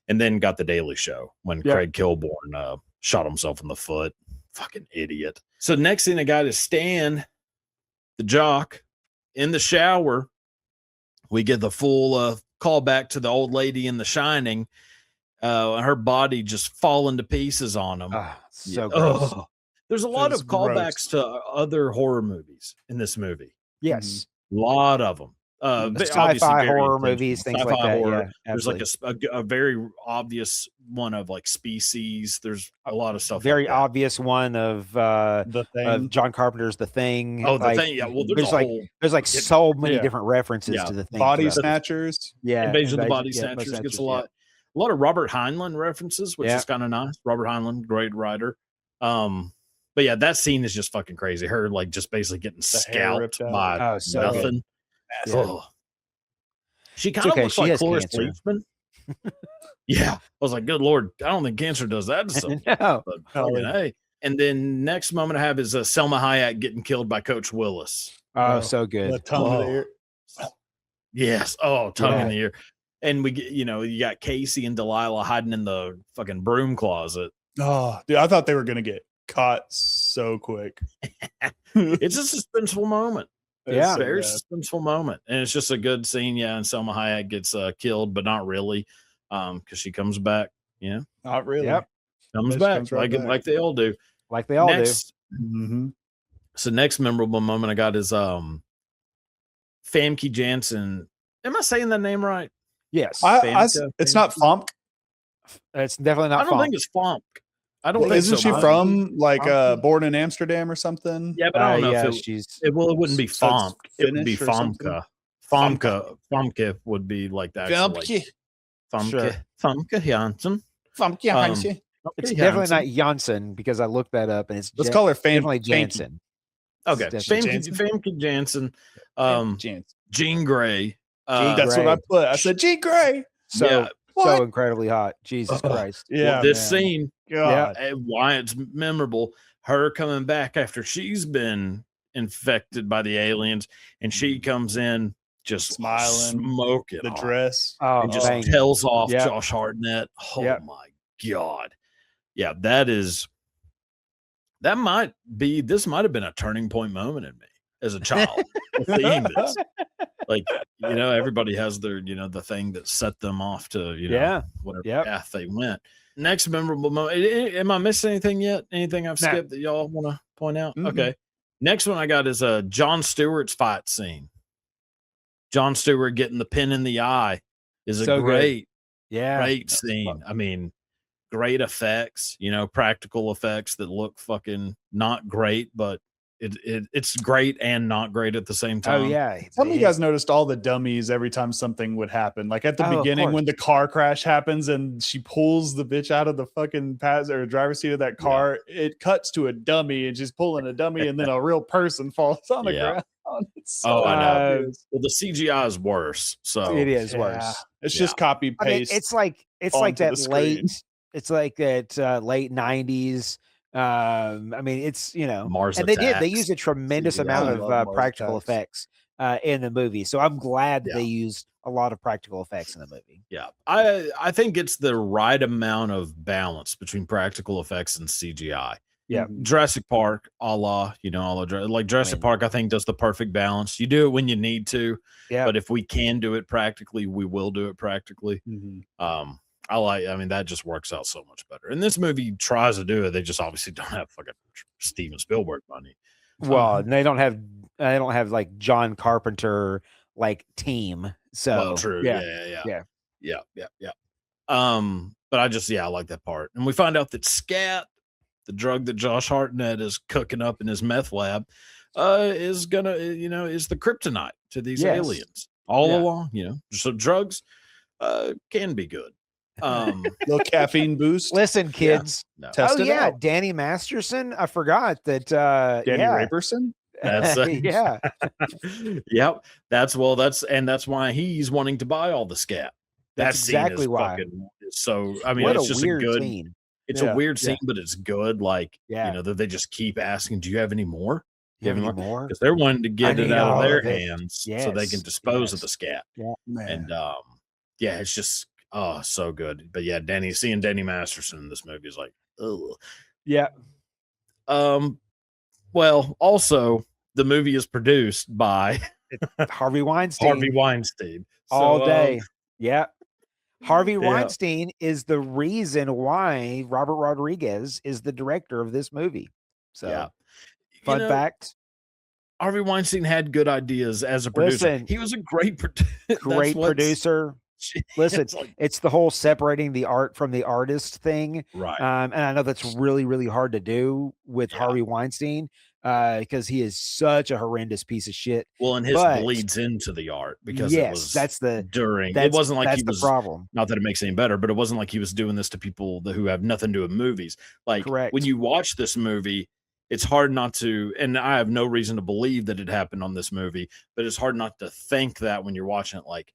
And then got the Daily Show when Craig Kilborn shot himself in the foot. Fucking idiot. So next thing I got is Stan, the jock, in the shower. We get the full call back to the old lady in The Shining. Her body just falling to pieces on him. So gross. There's a lot of callbacks to other horror movies in this movie. Yes. A lot of them. sci-fi horror movies, things like that. Horror. Yeah, there's like a very obvious one of like Species. There's a lot of stuff. Very like that. obvious one of The Thing. Of John Carpenter's The Thing. Oh, The Thing. Yeah. Well, there's like so many different references to The Thing. Body Snatchers. Yeah. Invasion of the Body Snatchers gets a lot of Robert Heinlein references, which is kind of nice. Robert Heinlein, great writer. But yeah, that scene is just fucking crazy. Her like just basically getting scalped by nothing. Oh. She kind of looks like Cloris Leachman. Yeah. I was like, good Lord, I don't think cancer does that to someone. No. But hey. And then next moment I have is Selma Hayek getting killed by Coach Willis. Oh, so good. The tongue in the ear. Yes. Oh, tongue in the ear. And we get, you got Casey and Delilah hiding in the fucking broom closet. Oh, dude, I thought they were going to get caught so quick. It's a suspenseful moment. Yeah. Very suspenseful moment. And it's just a good scene. Yeah. And Selma Hayek gets killed, but not really. Because she comes back. Yeah. Not really. Yep. Comes back like they all do. Like they all do. Mm-hmm. So next memorable moment I got is Famke Janssen. Am I saying that name right? Yes. It's not Famke. It's definitely not. I don't think it's Famke. I don't think isn't so. she from like Born in Amsterdam or something? Yeah, but I don't know if it wouldn't be Famke. It would be Famke. Famke would be like that. Famke. Famke Janssen. Famke Janssen. It's definitely not Janssen because I looked that up and it's let's call her definitely Janssen. Okay, Famke Janssen. Jean Grey. That's what I put. I said Jean Grey. So incredibly hot. Jesus Christ. Yeah. Well, this scene, God. why it's memorable. Her coming back after she's been infected by the aliens, and she comes in just smiling, smoking the dress, and just tells off Josh Hartnett. Oh my God. Yeah, this might have been a turning point moment in me as a child. Seeing this. Like, everybody has their, the thing that set them off to, whatever path they went. Next memorable moment. Am I missing anything yet? Anything I've skipped that y'all want to point out? Mm-hmm. Okay. Next one I got is Jon Stewart's fight scene. Jon Stewart getting the pin in the eye is a great scene. I mean, great effects, practical effects that look fucking not great, but it's great and not great at the same time. Oh yeah. Some of you guys noticed all the dummies every time something would happen. Like at the beginning when the car crash happens and she pulls the bitch out of the fucking driver's seat of that car, it cuts to a dummy and she's pulling a dummy and then a real person falls on the ground. I know. Well, the CGI is worse. So it is worse. It's just copy paste. It's like that late 90s. I mean, it's Mars and Attacks. they used a tremendous amount of practical effects in the movie. So I'm glad that they used a lot of practical effects in the movie. Yeah, I think it's the right amount of balance between practical effects and CGI. Yeah, Jurassic Park, like Jurassic Park, I think does the perfect balance. You do it when you need to, but if we can do it practically, we will do it practically. Mm-hmm. That just works out so much better. And this movie tries to do it. They just obviously don't have fucking Steven Spielberg money. Well, they don't have like John Carpenter like team. So true. Yeah. But I like that part. And we find out that scat, the drug that Josh Hartnett is cooking up in his meth lab, is the kryptonite to these aliens all along. So drugs can be good. Little caffeine boost. Listen, kids. Test it out. Danny Masterson. I forgot that. Danny Raperson. That's Yep. That's why he's wanting to buy all the scat. That's exactly why. It's just a good scene. It's a weird scene, but it's good. Like, that they just keep asking, do you have any more? You have any more? Because they're wanting to get it out of their hands so they can dispose of the scat. Yeah, man. And it's just so good. But yeah, seeing Danny Masterson in this movie is like, ugh. Yeah. Well, also the movie is produced by Harvey Weinstein. All day. Yeah. Harvey Weinstein is the reason why Robert Rodriguez is the director of this movie. So fun fact. Harvey Weinstein had good ideas as a producer. Listen, he was a great producer. Listen, like, it's the whole separating the art from the artist thing. Right. And I know that's really, really hard to do with Harvey Weinstein because he is such a horrendous piece of shit. Well, and his bleeds into the art because it was it wasn't like he was, problem. Not that it makes it any better, but it wasn't like he was doing this to people who have nothing to do with movies. Like when you watch this movie, it's hard not to, and I have no reason to believe that it happened on this movie, but it's hard not to think that when you're watching it, like,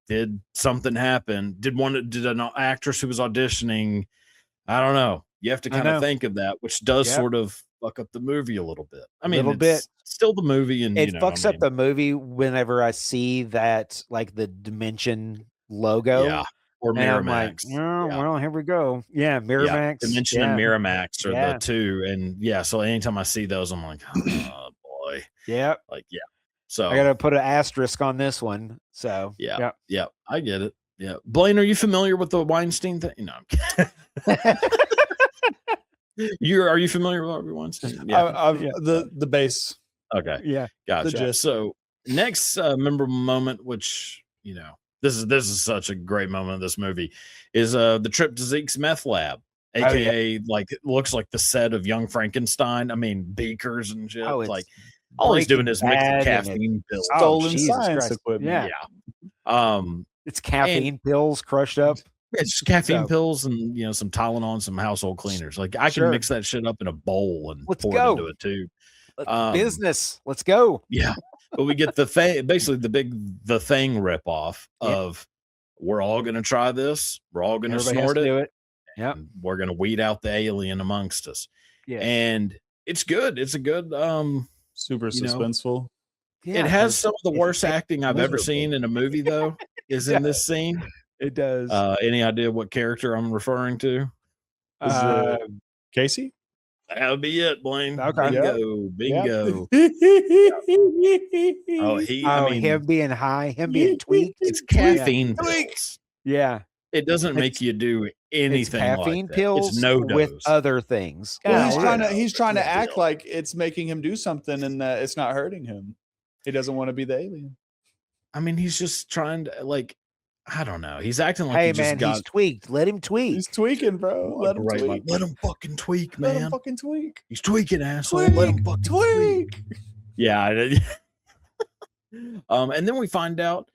did something happen? Did an actress who was auditioning? I don't know. You have to kind of think of that, which does sort of fuck up the movie a little bit. I mean, it's still the movie, and it fucks up the movie whenever I see that, like the Dimension logo, or Miramax. Well, here we go. Yeah, Miramax. Dimension and Miramax are the two, and so anytime I see those, I'm like, oh boy, So I got to put an asterisk on this one. So yeah, I get it. Yeah, Blaine, are you familiar with the Weinstein thing? No. Are you familiar with Harvey Weinstein? The base. Okay. Yeah. Gotcha. So next memorable moment, which this is such a great moment of this movie, is the trip to Zeke's meth lab, aka like it looks like the set of Young Frankenstein. I mean, beakers and shit. Like all he's doing is mixing caffeine pills. Stolen science equipment. Yeah. It's caffeine pills crushed up. It's just caffeine pills and some Tylenol and some household cleaners. Like I can mix that shit up in a bowl and pour it into it too. Business. Let's go. Yeah. But we get the Thing ripoff of we're all gonna try this. We're all gonna snort it. Yeah. We're gonna weed out the alien amongst us. Yeah. And it's good. It's a good super suspenseful. Yeah, it has some of the worst acting I've ever seen in a movie, though, is in this scene. It does. Any idea what character I'm referring to? Casey? That would be it, Blaine. Okay. Bingo. Him being high, him being tweaked. It's caffeine pills. Yeah. It doesn't make you do anything caffeine like pills it's no with dose. other things. Well, he's trying to act like it's making him do something and that it's not hurting him. He doesn't want to be the alien. I mean, he's just trying to I don't know. He's acting like he's tweaked. Let him tweak. He's tweaking, bro. Let him tweak. Let him fucking tweak, man. Let him fucking tweak. He's tweaking, asshole. Let him fucking tweak. Yeah. And then we find out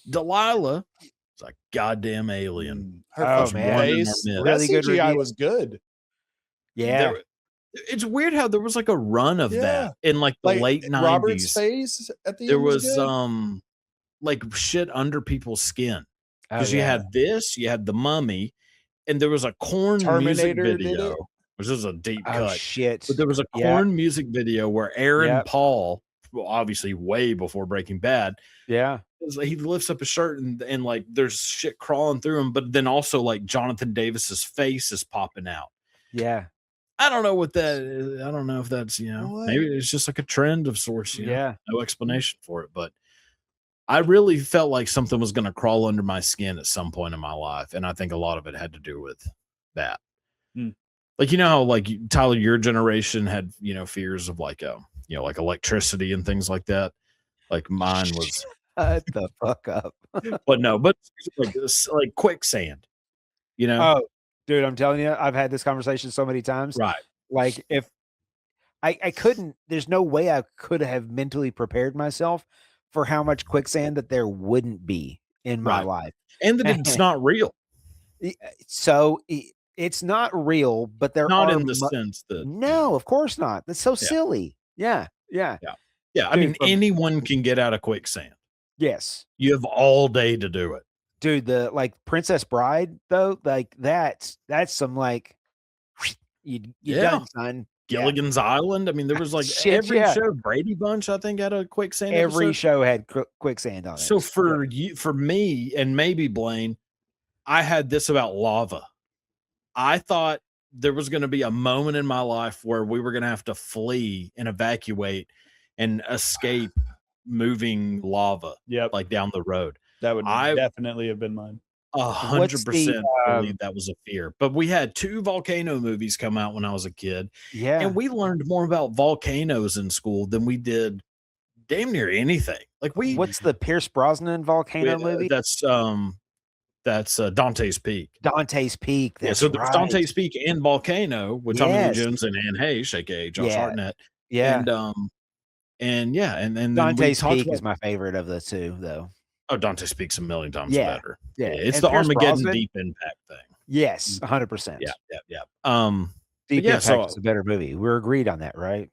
Delilah is a goddamn alien. Her face. Really good CGI was good. Yeah. It's weird how there was like a run of that in like the late 90s. Robert's face at the there end was like shit under people's skin. Because you had you had the Mummy, and there was a Korn music video, which is a deep cut. Shit. But there was a Korn music video where Aaron Paul, obviously way before Breaking Bad, he lifts up his shirt and like there's shit crawling through him, but then also like Jonathan Davis's face is popping out. Yeah. I don't know what that is. I don't know if that's maybe it's just like a trend of sorts. No explanation for it, but I really felt like something was going to crawl under my skin at some point in my life. And I think a lot of it had to do with that. Like, how like Tyler, your generation had, fears of like, like electricity and things like that. Like mine was. Shut the fuck up. But like quicksand, Oh, dude, I'm telling you, I've had this conversation so many times. Right. Like if I couldn't, there's no way I could have mentally prepared myself for how much quicksand that there wouldn't be in my life. And that it's not real. So it's not real, but there not are in the sense that no, of course not. That's so silly. Yeah. I mean, anyone can get out of quicksand. Yes. You have all day to do it. Dude, the like Princess Bride though, like that's some like you done, son. Gilligan's Island. I mean, there was like every show. Brady Bunch, I think, had a quicksand. Every show had quicksand on it. So for me, and maybe Blaine, I had this about lava. I thought there was going to be a moment in my life where we were going to have to flee and evacuate and escape moving lava. Like down the road. That would definitely have been mine. 100% believe that was a fear. But we had 2 volcano movies come out when I was a kid. Yeah. And we learned more about volcanoes in school than we did damn near anything. Like what's the Pierce Brosnan volcano movie? That's Dante's Peak. Dante's Peak. That's so there's right. Dante's Peak and Volcano with Tommy Lee Jones and Anne Heche, aka Josh Hartnett. Yeah. And then Dante's Peak is my favorite of the two, though. Oh, Dante's Peak's a million times better. Yeah, it's the Pierce Armageddon Brosnan, Deep Impact thing. Yes, 100%. Yeah. Deep Impact is a better movie. We're agreed on that, right?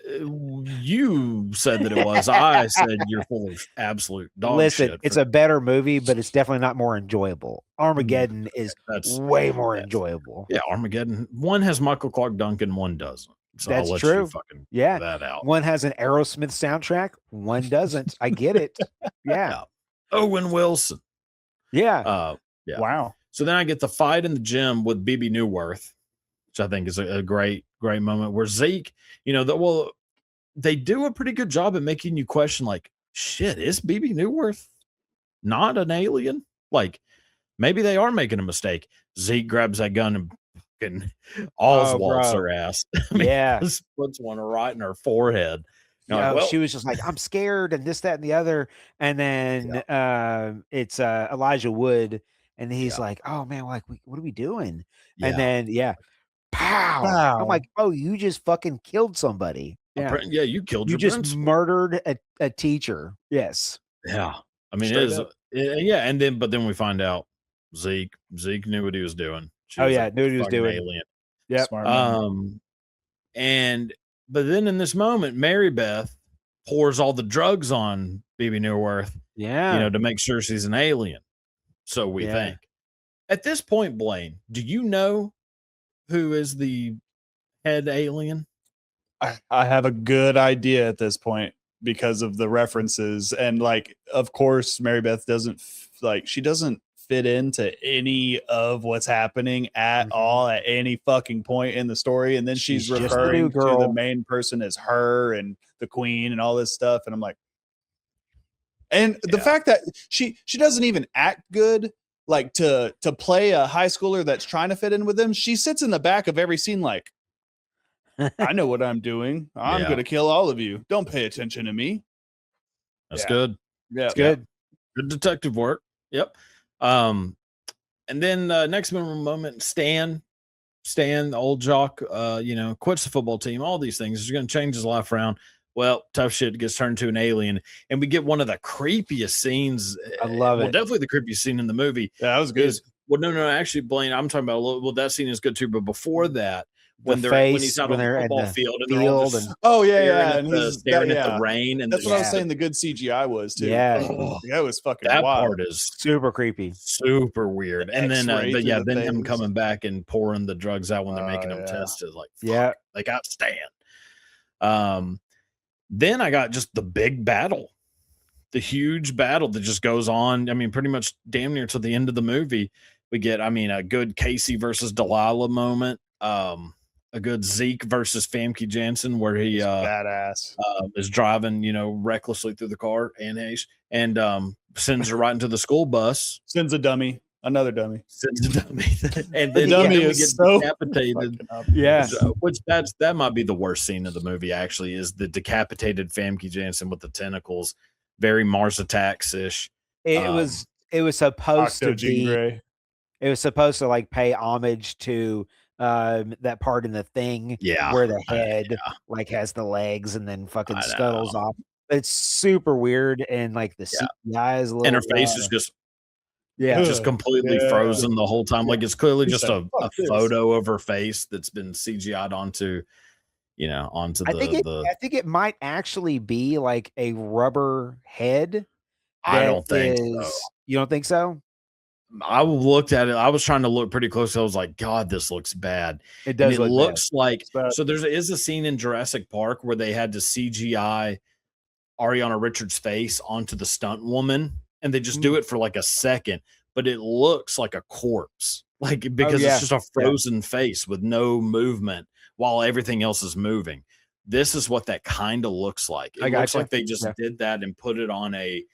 You said that it was. I said you're full of absolute dog Listen, shit. It's a better movie, but it's definitely not more enjoyable. Armageddon is way more enjoyable. Yeah, Armageddon. One has Michael Clark Duncan, one doesn't. So That's I'll let true. You fucking that out. One has an Aerosmith soundtrack, one doesn't. I get it. Yeah. Owen Wilson. Yeah. Wow. So then I get the fight in the gym with BB Newworth, which I think is a great moment where Zeke, they do a pretty good job at making you question, like, shit, is BB Newworth not an alien? Like, maybe they are making a mistake. Zeke grabs that gun and Oswald's her ass. Just puts one right in her forehead. She was just like, I'm scared, and this, that, and the other. And then it's Elijah Wood, and he's like, oh man, like, what are we doing? And then pow. I'm like, oh, you just fucking killed somebody. Yeah, you killed your just principal. murdered a teacher. Yes. Yeah. I mean, and then we find out Zeke knew what he was doing. Knew what he was doing. Alien. Yeah. But then in this moment, Mary Beth pours all the drugs on BB Newworth. Yeah. To make sure she's an alien. So we think. At this point, Blaine, do you know who is the head alien? I have a good idea at this point because of the references, and like, of course, Mary Beth doesn't fit into any of what's happening at all at any fucking point in the story, and then she's referring to the main person as her and the queen and all this stuff, and I'm like, and the fact that she doesn't even act good, like to play a high schooler that's trying to fit in with them. She sits in the back of every scene like, I know what I'm doing. I'm going to kill all of you. Don't pay attention to me. That's good. Yeah. It's good. Good detective work. Yep. And then next moment, Stan, the old jock, quits the football team, all these things. He's going to change his life around. Well, tough shit gets turned to an alien. And we get one of the creepiest scenes. I love it. Definitely the creepiest scene in the movie. Yeah, that was good. No, actually, Blaine, I'm talking about that scene is good too. But before that, when he's out on the football field and they're all just staring at the rain, and that's what I was saying. The good CGI was too. Yeah, that was fucking. That wild. part is super creepy, super weird. And then, then him coming back and pouring the drugs out when they're making them test is like, they got Stan. Then I got just the big battle, the huge battle that just goes on. I mean, pretty much damn near to the end of the movie. We get, a good Casey versus Delilah moment. A good Zeke versus Famke Janssen where he badass is driving, recklessly through the car and sends her right into the school bus. Sends a dummy, another dummy. Sends a dummy, and then the dummy is so decapitated. Which that might be the worst scene of the movie. Actually, is the decapitated Famke Janssen with the tentacles, very Mars Attacks ish. It was supposed to be. Gray. It was supposed to like pay homage to that part in The Thing where the head like has the legs and then fucking scuttles off. It's super weird, and like the CGI is a little, and her face is just completely frozen the whole time. Like it's clearly just a photo of her face that's been CGI'd onto I think it might actually be like a rubber head. I don't think so. You don't think so? I looked at it. I was trying to look pretty close. I was like, God, this looks bad. It does. It looks like so. There is a scene in Jurassic Park where they had to CGI Ariana Richards' face onto the stunt woman, and they just do it for like a second, but it looks like a corpse, because it's just a frozen face with no movement while everything else is moving. This is what that kind of looks like. It looks like they just did that and put it on a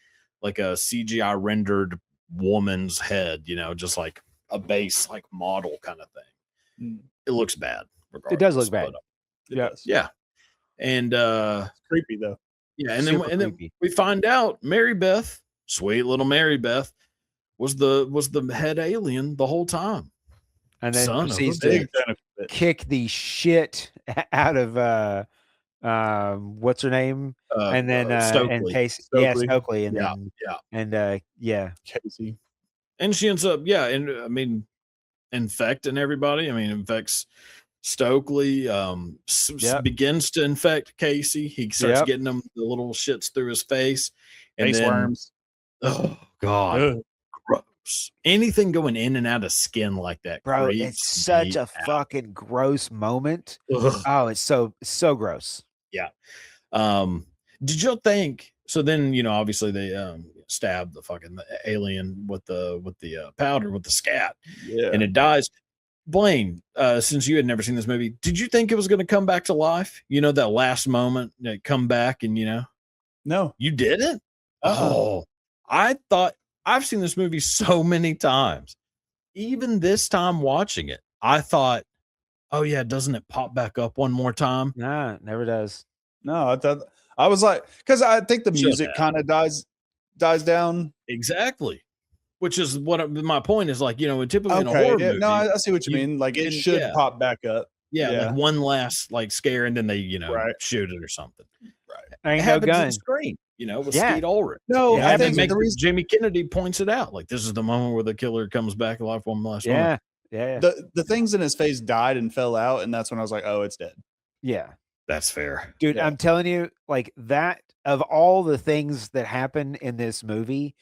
CGI rendered woman's head, just like a base like model kind of thing. It looks bad. It does look bad. Yeah. And it's creepy though. Yeah, and then we find out Mary Beth, sweet little Mary Beth, was the head alien the whole time. And then proceeds to kick the shit out of what's her name? And then Stokely. and Casey, Stokely, and Casey. And she ends up, and I mean, infecting everybody. I mean, infects Stokely, begins to infect Casey. He starts getting them the little shits through his face. And face worms. Oh God. Gross. Anything going in and out of skin like that, bro, it's such a fucking gross moment. Oh, it's so gross. Yeah. Did you think so? Then obviously they stab the fucking alien with the powder, with the scat, and it dies. Blaine, since you had never seen this movie, did you think it was going to come back to life? That last moment, come back, and no, you didn't. Oh, I thought. I've seen this movie so many times. Even this time watching it, I thought, oh yeah, doesn't it pop back up one more time? Nah, it never does. No, I was like, because I think the music kind of dies down. Exactly. Which is what my point is, like, typically in a horror movie. No, I see what you mean. Like it should pop back up. Yeah, like one last scare, and then they shoot it or something. Right. Ain't no gun. Screen. With Skeet Ulrich. No, I think the reason Jimmy Kennedy points it out. Like, this is the moment where the killer comes back alive one last moment. Yeah. The things in his face died and fell out, and that's when I was like, oh, it's dead. Yeah. That's fair. Dude, I'm telling you, like, that of all the things that happen in this movie,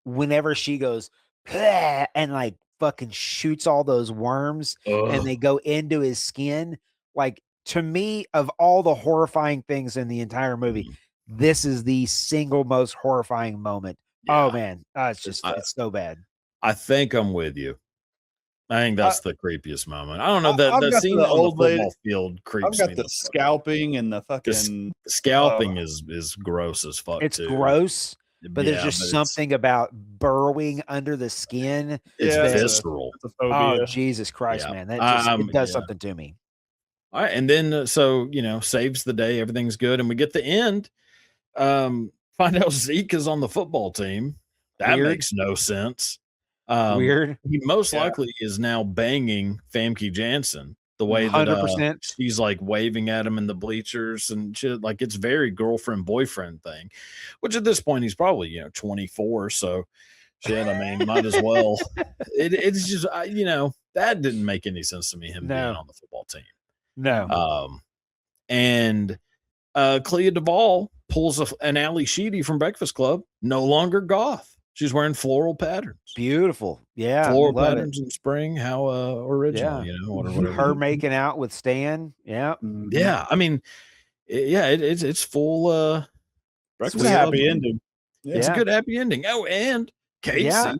whenever she goes and like fucking shoots all those worms and they go into his skin, like, to me, of all the horrifying things in the entire movie, this is the single most horrifying moment. Oh man, it's so bad. I think I'm with you. I think that's the creepiest moment. I don't know, that scene on the football field creeps me. I've got the scalping and the fucking scalping is gross as fuck. It's gross, but there's just something about burrowing under the skin. It's visceral. Oh Jesus Christ, man, that just it does something to me. All right, and then saves the day. Everything's good, and we get the end. Find out Zeke is on the football team. That makes no sense. Weird. He most likely is now banging Famke Janssen the way that 100%. She's like waving at him in the bleachers and shit. Like, it's very girlfriend boyfriend thing, which at this point he's probably 24. So shit, I mean, might as well. It's just that didn't make any sense to me. Him being on the football team. No. And Clea Duvall pulls an Ali Sheedy from Breakfast Club. No longer goth. She's wearing floral patterns. Beautiful. Yeah. Floral patterns in spring. How original, whatever. Her making out with Stan. Yeah. Yeah. I mean, it's full Breakfast. It's a happy ending. Yeah. It's a good happy ending. Oh, and Casey. Yeah.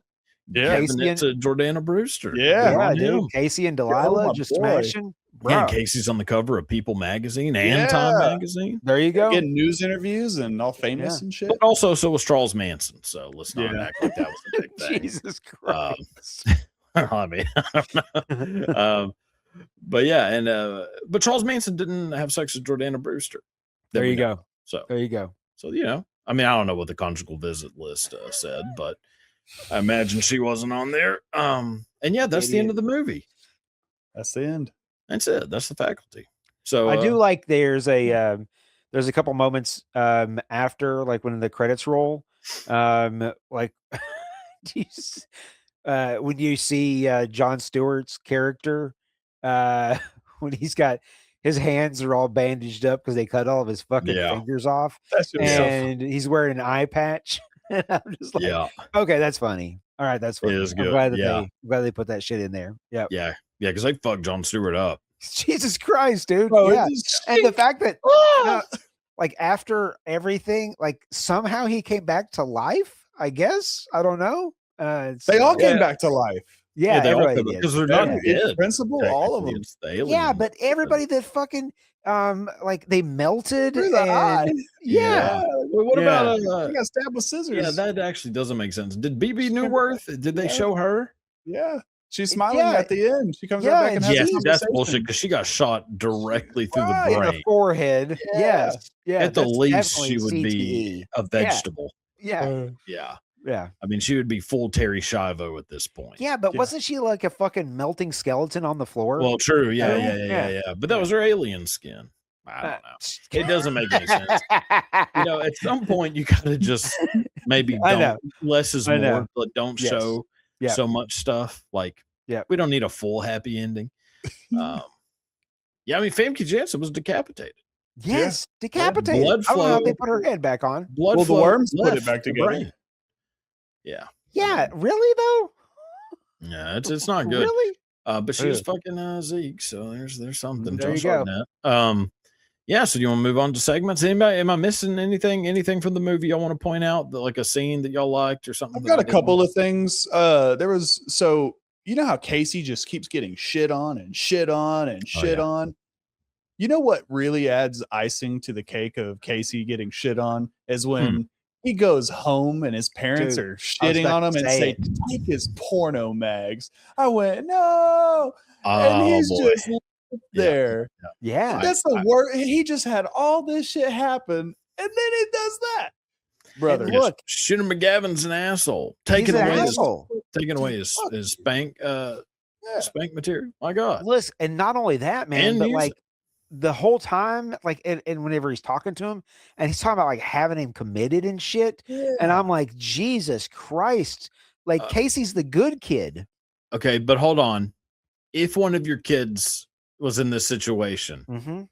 Casey and Jordana Brewster. Yeah. Dude. Casey and Delilah just smashing. Yeah, and Casey's on the cover of People magazine and Time magazine. There you go. Getting news interviews and all famous and shit. But also, so was Charles Manson. So let's not act like that was a big thing. Jesus Christ. I mean, I don't know. But yeah, and but Charles Manson didn't have sex with Jordana Brewster. There you go. So there you go. So I mean, I don't know what the conjugal visit list said, but I imagine she wasn't on there. And yeah, that's the end of the movie. That's the end. That's it. That's the Faculty. So I do like there's a couple moments after, like, when the credits roll, like when you see Jon Stewart's character, when he's got his hands are all bandaged up because they cut all of his fucking fingers off, and he's wearing an eye patch. And I'm just like, okay, that's funny. All right, that's funny. It is good. I'm glad they put that shit in there. Yeah. Yeah, because they fucked Jon Stewart up. Jesus Christ, dude. Bro, and the fact that like, after everything, like, somehow he came back to life, I guess. I don't know. They all came back to life. Yeah, they everybody all did. because they're not dead. Principle, all of them. Yeah, but everybody that fucking like, they melted through the eye. Yeah. Well, what about he got stabbed with scissors? Yeah, that actually doesn't make sense. Did BB Newworth? Did they show her? Yeah. She's smiling at the end. She comes right back and has a conversation. That's bullshit because she got shot directly through the brain. In the forehead. Yeah. Yeah. At the least, she would be a vegetable. Yeah. Yeah. I mean, she would be full Terry Schiavo at this point. Yeah, but wasn't she like a fucking melting skeleton on the floor? Well, true. Yeah. But that was her alien skin. I don't know. It doesn't make any sense. At some point, you gotta just maybe don't. Less is more, but don't show so much stuff. Like, we don't need a full happy ending. I mean, Famke Janssen was decapitated. Yes, decapitated. Blood flow. I don't know how they put her head back on. Blood flow. The worms put it back together. Yeah. Really though? Yeah, it's not good. Really? But she was fucking Zeke, so there's something. There you go. So do you want to move on to segments? Anybody? Am I missing anything? Anything from the movie y'all want to point out? Like a scene that y'all liked or something? I've got a couple of things. There was you know how Casey just keeps getting shit on and shit on and shit on. You know what really adds icing to the cake of Casey getting shit on is when he goes home and his parents are shitting on him and say, take his porno mags. I went, no. And he's just there. Yeah. That's the worst. He just had all this shit happen. And then he does that. Brother, look. Shooter McGavin's an asshole. Taking away his spank material. My God. Listen, and not only that, man, but like the whole time, like, and whenever he's talking to him, and he's talking about like having him committed and shit, and I'm like, Jesus Christ, like Casey's the good kid. Okay, but hold on. If one of your kids was in this situation,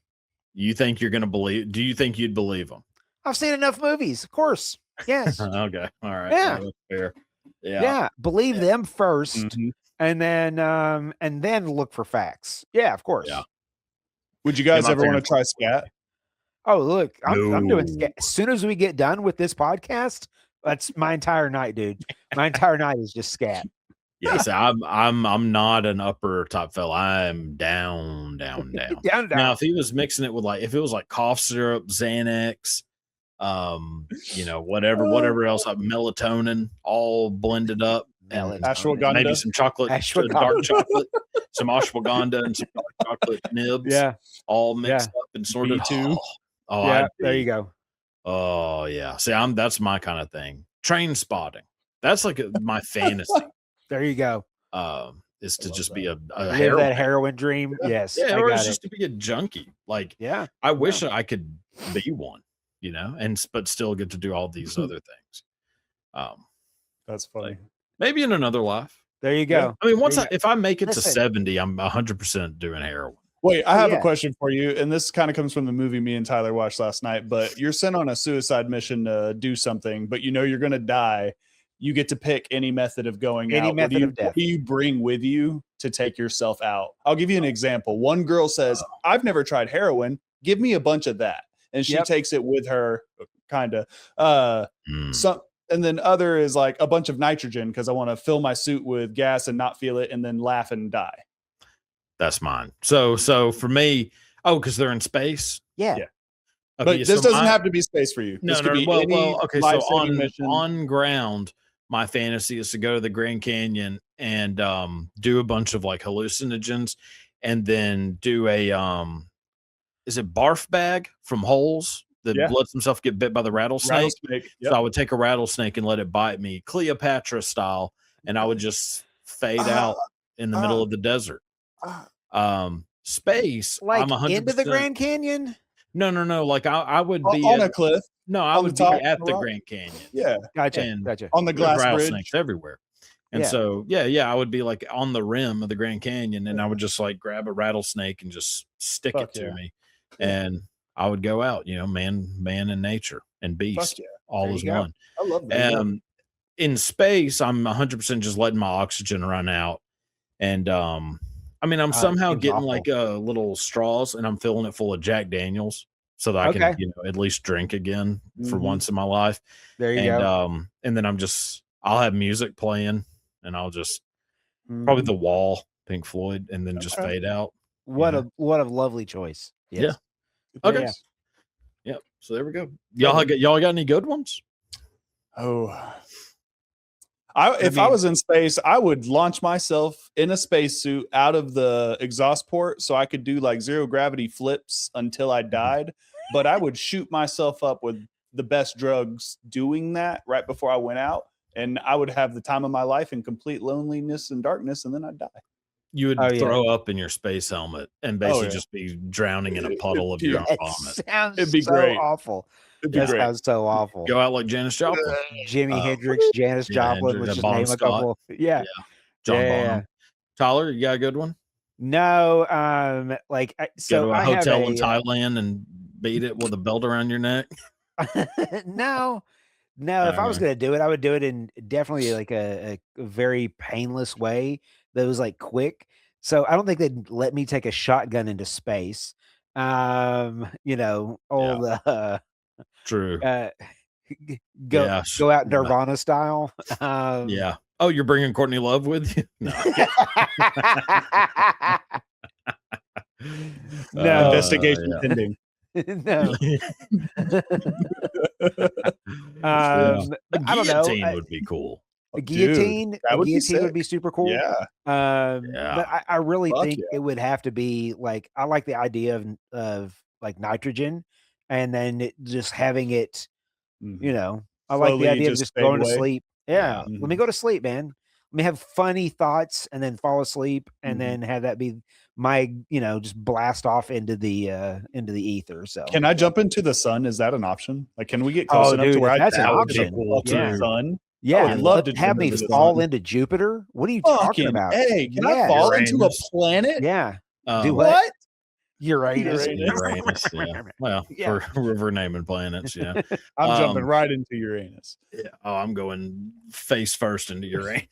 you think you're going to believe? Do you think you'd believe them? I've seen enough movies, of course. Yes. Okay. All right. Yeah. That's fair. Yeah. Believe them first, and then look for facts. Yeah, of course. Yeah. Would you guys ever want to try scat? Oh, look, I'm doing scat. As soon as we get done with this podcast, that's my entire night, dude. My entire night is just scat. Yes, I'm not an upper top fella. I'm down. Now, if he was mixing it with if it was like cough syrup, Xanax, whatever else, like melatonin, all blended up, and ashwagandha, maybe some chocolate, dark chocolate, some ashwagandha, and some dark chocolate nibs, all mixed up and sort of. There you go. Oh yeah, see, that's my kind of thing. Train spotting. That's like my fantasy. There you go. Is to just be a heroin dream. Yes. Yeah, or it's just to be a junkie. Like, I wish I could be one, but still get to do all these other things. That's funny. Maybe in another life. There you go. Yeah. I mean, if I make it to 70, I'm 100% doing heroin. Wait, I have a question for you, and this kind of comes from the movie me and Tyler watched last night. But you're sent on a suicide mission to do something, but you're going to die. You get to pick any method of going out. Method of death. What do you bring with you to take yourself out? I'll give you an example. One girl says, I've never tried heroin. Give me a bunch of that. And she takes it with her, kind of. And then other is like a bunch of nitrogen because I want to fill my suit with gas and not feel it and then laugh and die. That's mine. So for me, because they're in space. Yeah. Okay, but this doesn't have to be space for you. No, okay. So on ground, my fantasy is to go to the Grand Canyon and do a bunch of like hallucinogens, and then do a is it barf bag from holes that lets himself get bit by the rattlesnake. Yep. So I would take a rattlesnake and let it bite me, Cleopatra style, and I would just fade out in the middle of the desert. Space, like I'm 100% into the Grand Canyon. No. Like I would be on a cliff. No, I would be at the Grand Canyon. Yeah, gotcha. On the glass bridge, snakes everywhere. And so, I would be like on the rim of the Grand Canyon, and I would just like grab a rattlesnake and just stick it to me, and I would go out. Man and nature and beast, all is one. I love that. In space, I'm 100% just letting my oxygen run out, and I'm somehow getting like little straws, and I'm filling it full of Jack Daniels. So that I can, at least drink again for once in my life. There you go. And then I'll have music playing, and I'll just probably The Wall, Pink Floyd, and then just fade out. What a lovely choice. Yes. Yeah. Okay. Yeah. So there we go. Y'all got any good ones? Oh, If I was in space, I would launch myself in a spacesuit out of the exhaust port so I could do like zero gravity flips until I died. But I would shoot myself up with the best drugs doing that right before I went out. And I would have the time of my life in complete loneliness and darkness, and then I'd die. You would throw up in your space helmet and basically just be drowning in a puddle of your own vomit. It'd be so great. Awful. That sounds so awful. Go out like Janis Joplin. Jimi Hendrix, Janis Joplin. Let's just name a couple. Yeah. John Bonham. Tyler, you got a good one? No. So go to a hotel in Thailand and beat it with a belt around your neck. No. If I was going to do it, I would do it in definitely like a very painless way that was like quick. So I don't think they'd let me take a shotgun into space. True. Go out Nirvana style. Yeah. Oh, you're bringing Courtney Love with you? No. No. Investigation pending. No. I don't know. Guillotine would be cool. A guillotine, would be super cool. Yeah. But I really think it would have to be like, I like the idea of like nitrogen, and then just having it, I like the idea of just going to sleep. Yeah. Let me go to sleep, man. Let me have funny thoughts and then fall asleep, and then have that be my, just blast off into the ether. So can I jump into the sun? Is that an option? Like, can we get close enough to where that's an option to the sun? Yeah, I'd love to have me fall into Jupiter. What are you talking about? Hey, can I fall into a planet? Yeah. Do what? Uranus. Yeah. Well, we're naming planets. Yeah. I'm jumping right into Uranus. Yeah. Oh, I'm going face first into Uranus.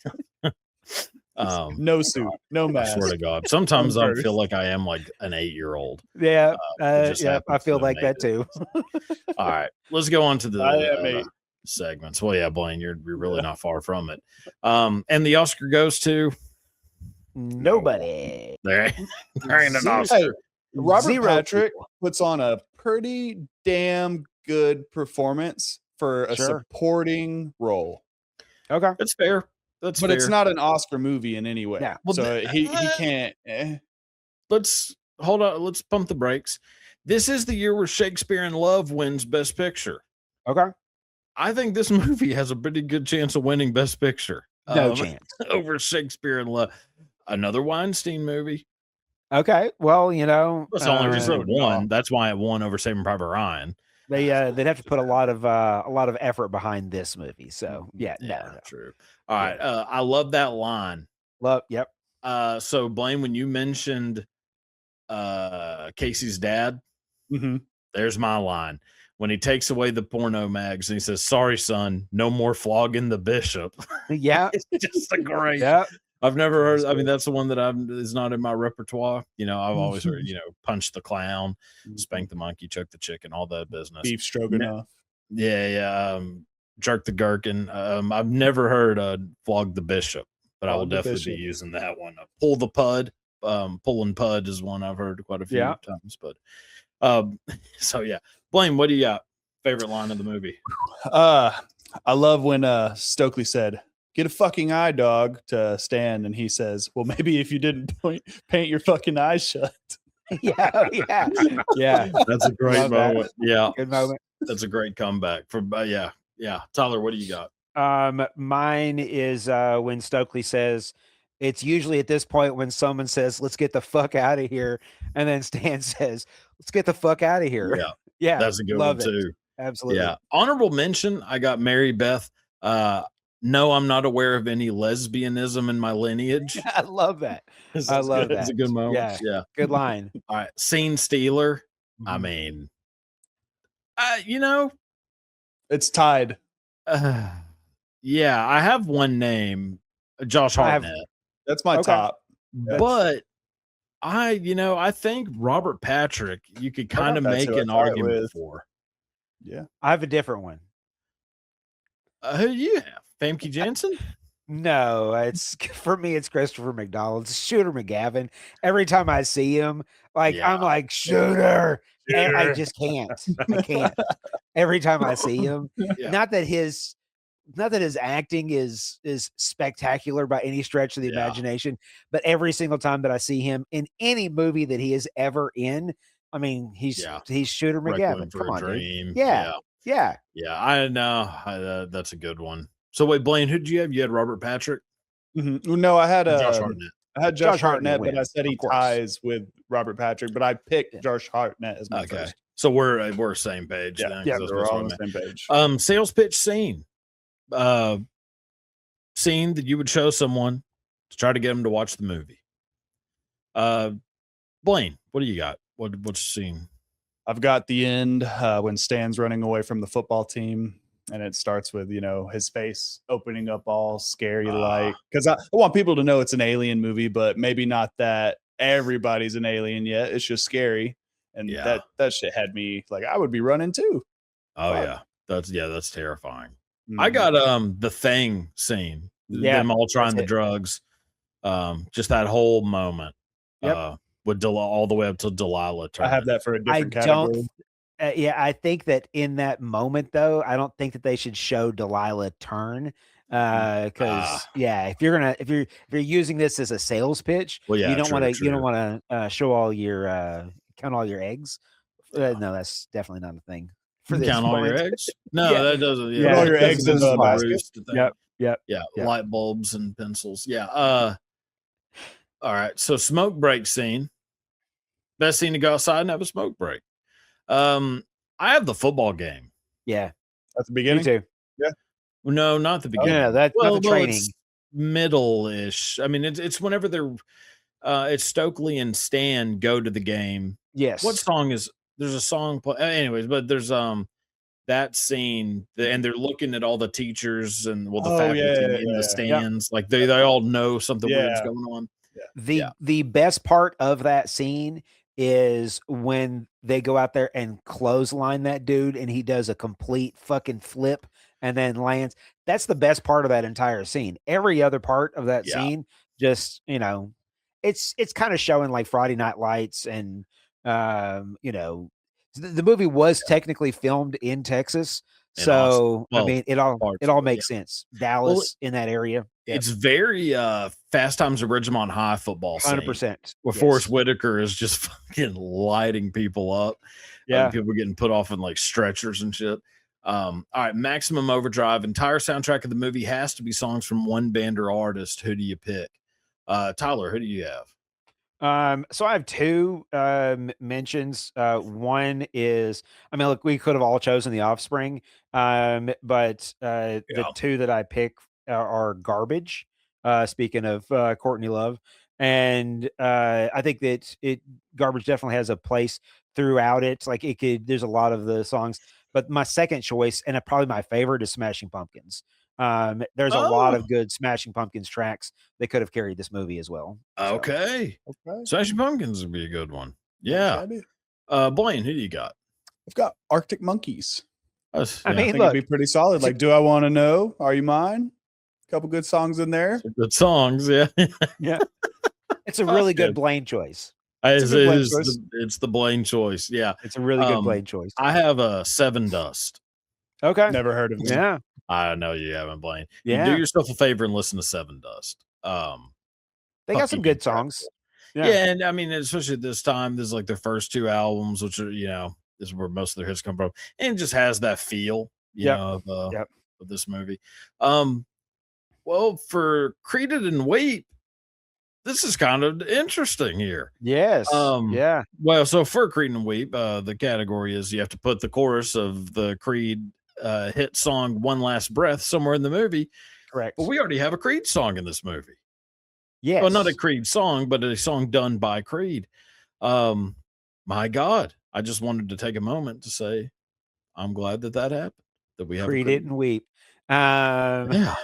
No suit, no mask. I swear to God. Sometimes I feel like I am like an 8-year-old. Yeah. I feel like that too. All right. Let's go on to the segments. Well, yeah, Blaine, you're really not far from it. And the Oscar goes to nobody. There ain't an Oscar. Hey, Robert Patrick puts on a pretty damn good performance for a supporting role. Okay, that's fair. But it's not an Oscar movie in any way. Yeah. Well, so he can't. Let's hold on. Let's pump the brakes. This is the year where Shakespeare in Love wins Best Picture. Okay. I think this movie has a pretty good chance of winning Best Picture. No chance. Over Shakespeare in Love. Another Weinstein movie. Okay. Well, that's the only reason it won. That's why it won over Saving Private Ryan. They'd have to put a lot of effort behind this movie. So no. True. All right. I love that line. Yep. So Blaine, when you mentioned Casey's dad, there's my line. When he takes away the porno mags and he says, "Sorry, son, no more flogging the bishop." Yeah. It's just a great. Yeah. I've never heard. I mean, that's the one that is not in my repertoire. I've always heard, punch the clown, spank the monkey, choke the chicken, all that business. Beef stroganoff. Yeah. Jerk the gherkin. I've never heard flog the bishop, but I will definitely be using that one. Pull the pud. Pulling pud is one I've heard quite a few times. But so yeah, Blaine, what do you got? Favorite line of the movie? I love when Stokely said, "Get a fucking eye, dog," to Stan, and he says, "Well, maybe if you didn't paint your fucking eyes shut." Yeah. That's a great moment. Yeah, good moment. That's a great comeback from. Yeah. Tyler, what do you got? Mine is when Stokely says, "It's usually at this point when someone says, 'Let's get the fuck out of here,' and then Stan says, 'Let's get the fuck out of here.'" Yeah, that's a good one too. Absolutely. Yeah. Honorable mention. I got Mary Beth. No, I'm not aware of any lesbianism in my lineage. I love that. I love that. It's a good moment. Yeah. Good line. All right. Scene stealer. I mean, it's tied. Yeah, I have one name, Josh Hartnett. That's my top. But I think Robert Patrick, you could kind of make an argument for. Yeah. I have a different one. Who do you have? Famke Janssen? No, for me, it's Christopher McDonald. It's Shooter McGavin. Every time I see him, I'm like, Shooter. And I just can't. I can't. Every time I see him. Not that his not that his acting is spectacular by any stretch of the imagination, but every single time that I see him in any movie that he is ever in, I mean, he's Shooter McGavin. Come on, Dream. Dude. Yeah. I know. That's a good one. So wait, Blaine, who did you have? You had Robert Patrick? Mm-hmm. No, I had Josh Hartnett. I had Josh Hartnett, but I said he ties with Robert Patrick, but I picked Josh Hartnett as my first. So we're same page. Yeah, we're all on the same page. Sales pitch scene. Scene that you would show someone to try to get them to watch the movie. Blaine, what do you got? What's the scene? I've got the end when Stan's running away from the football team, and it starts with his face opening up all scary like, because I want people to know it's an alien movie, but maybe not that everybody's an alien yet. It's just scary, and that shit had me like I would be running too. That's terrifying. I got the Thing scene, them all trying the drugs, just that whole moment, with all the way up to Delilah. I have that for a different category. I think that in that moment, though, I don't think that they should show Delilah turn, because if you're using this as a sales pitch, you don't want to show all your count all your eggs. No, that's definitely not a thing. For this count all your eggs? No, that doesn't. Put all your eggs in the basket. Yep. Light bulbs and pencils. All right. So smoke break scene. Best scene to go outside and have a smoke break. I have the football game. Yeah. At the beginning? Me too. Yeah. No, not the beginning. Yeah, that's not the training. Middle-ish. I mean, it's whenever they're it's Stokely and Stan go to the game. Yes. What song is there's a song anyways, but there's that scene and they're looking at all the teachers and the faculty in the stands. Like they all know something weird's going on. The best part of that scene is when they go out there and clothesline that dude and he does a complete fucking flip and then lands. That's the best part of that entire scene. Every other part of that scene, just, it's kind of showing like Friday Night Lights and, the movie was technically filmed in Texas. So, I mean, it all makes sense. Dallas in that area. It's very Fast Times at Ridgemont High football scene. 100%. Where Forrest Whitaker is just fucking lighting people up. People getting put off in like stretchers and shit. All right, Maximum Overdrive. Entire soundtrack of the movie has to be songs from one band or artist. Who do you pick? Tyler, who do you have? So I have two mentions. One is, I mean, look, we could have all chosen The Offspring, but the two that I pick are Garbage. Speaking of Courtney Love, and I think that Garbage definitely has a place throughout it. Like there's a lot of the songs, but my second choice and probably my favorite is Smashing Pumpkins. There's a lot of good Smashing Pumpkins tracks that could have carried this movie as well. Okay. Smashing Pumpkins would be a good one. Yeah. Blaine, who do you got? I've got Arctic Monkeys. I think it'd be pretty solid. Like, Do I Want to Know? Are You Mine? A couple good songs in there. Good songs, yeah. It's a really good Blaine choice. It's the Blaine choice. Yeah. It's a really good Blaine choice. I have a Seven Dust. Okay. Never heard of it. Yeah. I know you haven't, Blaine. Yeah. You do yourself a favor and listen to Seven Dust. They got some good songs. Yeah, and I mean, especially at this time, this is like their first two albums, which are, this is where most of their hits come from. And it just has that feel, of this movie. Well, for Creed It and Weep, this is kind of interesting here. Yes. Well, so for Creed and Weep, the category is you have to put the chorus of the Creed hit song One Last Breath somewhere in the movie. Correct. But we already have a Creed song in this movie. Yes. Well, not a Creed song, but a song done by Creed. My God, I just wanted to take a moment to say I'm glad that happened. That we have Creed It and Weep. Yeah.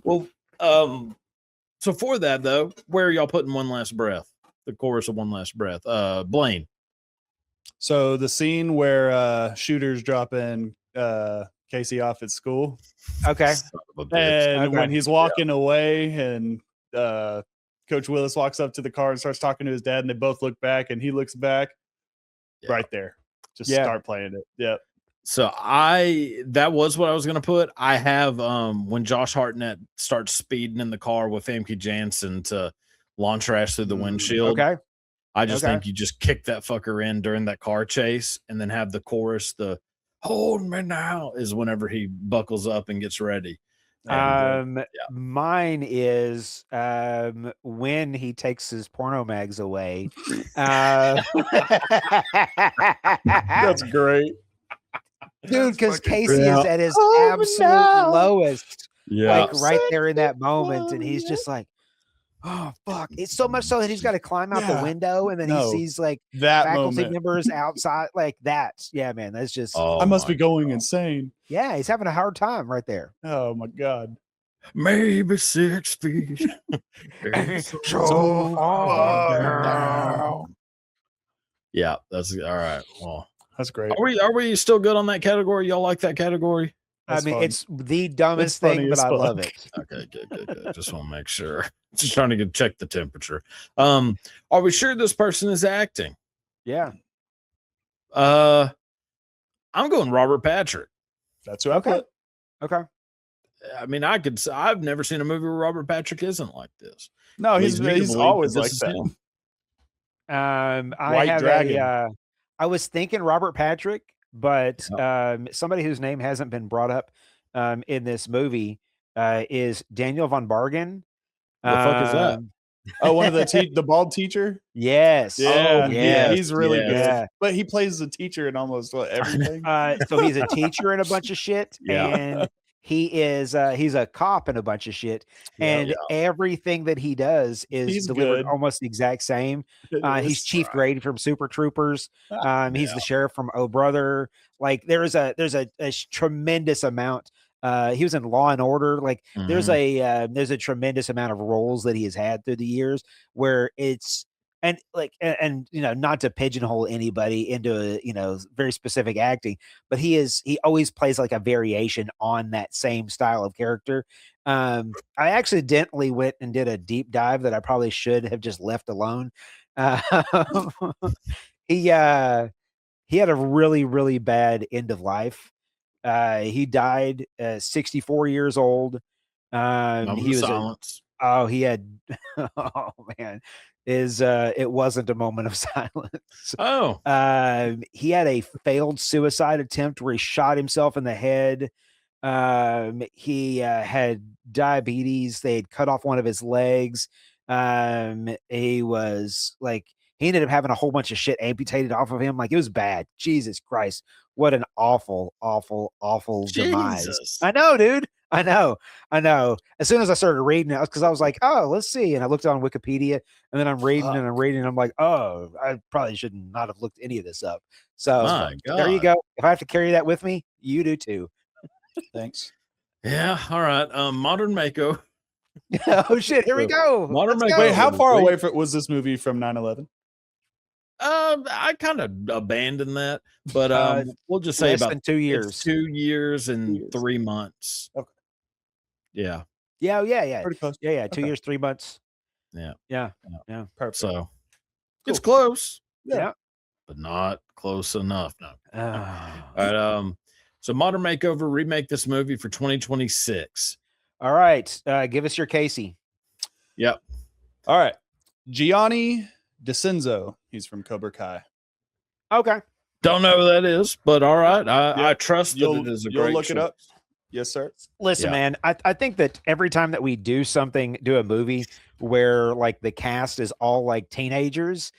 Well, so for that though, where are y'all putting One Last Breath? The chorus of One Last Breath. Blaine. So the scene where Shooter's dropping Casey off at school. Okay. And when he's walking away and Coach Willis walks up to the car and starts talking to his dad and they both look back and he looks back right there. Just start playing it. Yep. So that was what I was gonna put. I have when Josh Hartnett starts speeding in the car with Famke Janssen to launch crash through the windshield. Okay. I just think you just kick that fucker in during that car chase and then have the chorus, the hold me now is whenever he buckles up and gets ready. And, mine is when he takes his porno mags away. That's great. Dude, because Casey is at his absolute lowest. Yeah. Like right there in that moment. And he's just like, oh fuck. It's so much so that he's got to climb out the window and then he sees like that faculty moment. members outside. Like that. Yeah, man. That's just I must be going insane. Yeah, he's having a hard time right there. Oh my god. Maybe 6 feet. So far down. Yeah, that's all right. Well, that's great. Are we still good on that category? Y'all like that category? That's fun. It's the dumbest thing, but I love it. Okay, good. Just want to make sure. Just trying to check the temperature. Are we sure this person is acting? Yeah. I'm going Robert Patrick. That's who I put. Okay. I mean, I've never seen a movie where Robert Patrick isn't like this. No, he's always like that. I have Dragon. I was thinking Robert Patrick, but somebody whose name hasn't been brought up in this movie is Daniel von Bargen. The fuck is that? Oh, one of the bald teacher? Yes. Yeah, he's really good. But he plays the teacher in almost everything. So he's a teacher in a bunch of shit, and he's a cop in a bunch of shit, and everything that he does is delivered almost the exact same. He's Chief Grady from Super Troopers. He's the sheriff from Oh Brother. Like there's a tremendous amount. He was in Law and Order. Like there's a tremendous amount of roles that he has had through the years where it's and not to pigeonhole anybody into very specific acting, but he always plays like a variation on that same style of character. I accidentally went and did a deep dive that I probably should have just left alone. He had a really, really bad end of life. He died 64 years old. He was silence. he had oh man. It wasn't a moment of silence. He had a failed suicide attempt where he shot himself in the head. He had diabetes. They had cut off one of his legs. He ended up having a whole bunch of shit amputated off of him. Like it was bad. Jesus Christ. What an awful, awful, awful demise. I know, dude. I know. As soon as I started reading it, because I was like, oh, let's see. And I looked on Wikipedia and then I'm reading and I'm reading. And I'm like, oh, I probably should not have looked any of this up. So there you go. If I have to carry that with me, you do too. Thanks. Yeah. All right. Modern Mako. Oh shit. Here we go. Modern Mako. Wait, how far away was this movie from 9/11? I kind of abandoned that, but we'll just say about 2 years. 2 years and 3 months. Okay. Yeah. Pretty close. Yeah. 2 years, 3 months. Yeah. Perfect. So it's close. Yeah. But not close enough. No. All right. So Modern Makeover, remake this movie for 2026. All right. Give us your Casey. Yep. All right. Gianni DeCenzo. He's from Cobra Kai. Okay. Don't know who that is, but all right. I trust that it is a great You'll look choice. it up. Yes, sir. Listen, man, I think that every time that we do a movie where like the cast is all like teenagers,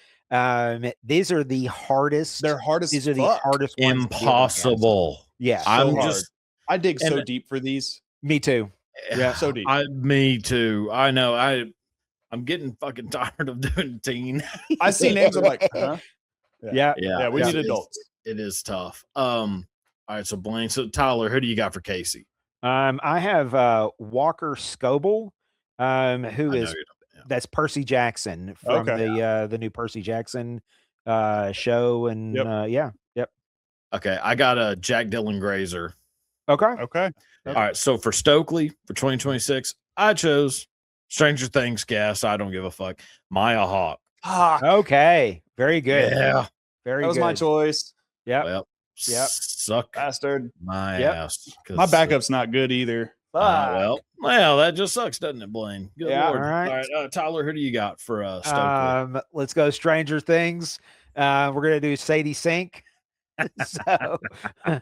these are the hardest. They're hardest. These are the hardest ones. Impossible. Yeah. I dig so deep for these. Me too. Yeah. So deep. Me too. I know. I'm getting fucking tired of doing teen. I see names. I'm like, huh? Yeah. We need adults. It is tough. All right. So Blaine. So Tyler, who do you got for Casey? I have Walker Scoble, who is that's Percy Jackson from the new Percy Jackson show, and yep. Okay, I got a Jack Dylan Grazer. Okay. All right. So for Stokely for 2026, I chose Stranger Things guest. I don't give a fuck. Maya Hawke. Okay. Very good. Yeah. Very good. That was my choice. Yeah. Well, suck bastard. my ass. My backup's not good either. Well, that just sucks, doesn't it, Blaine? Good Lord. All right, Tyler, who do you got for Stokely? Let's go Stranger Things. We're gonna do Sadie Sink. So, all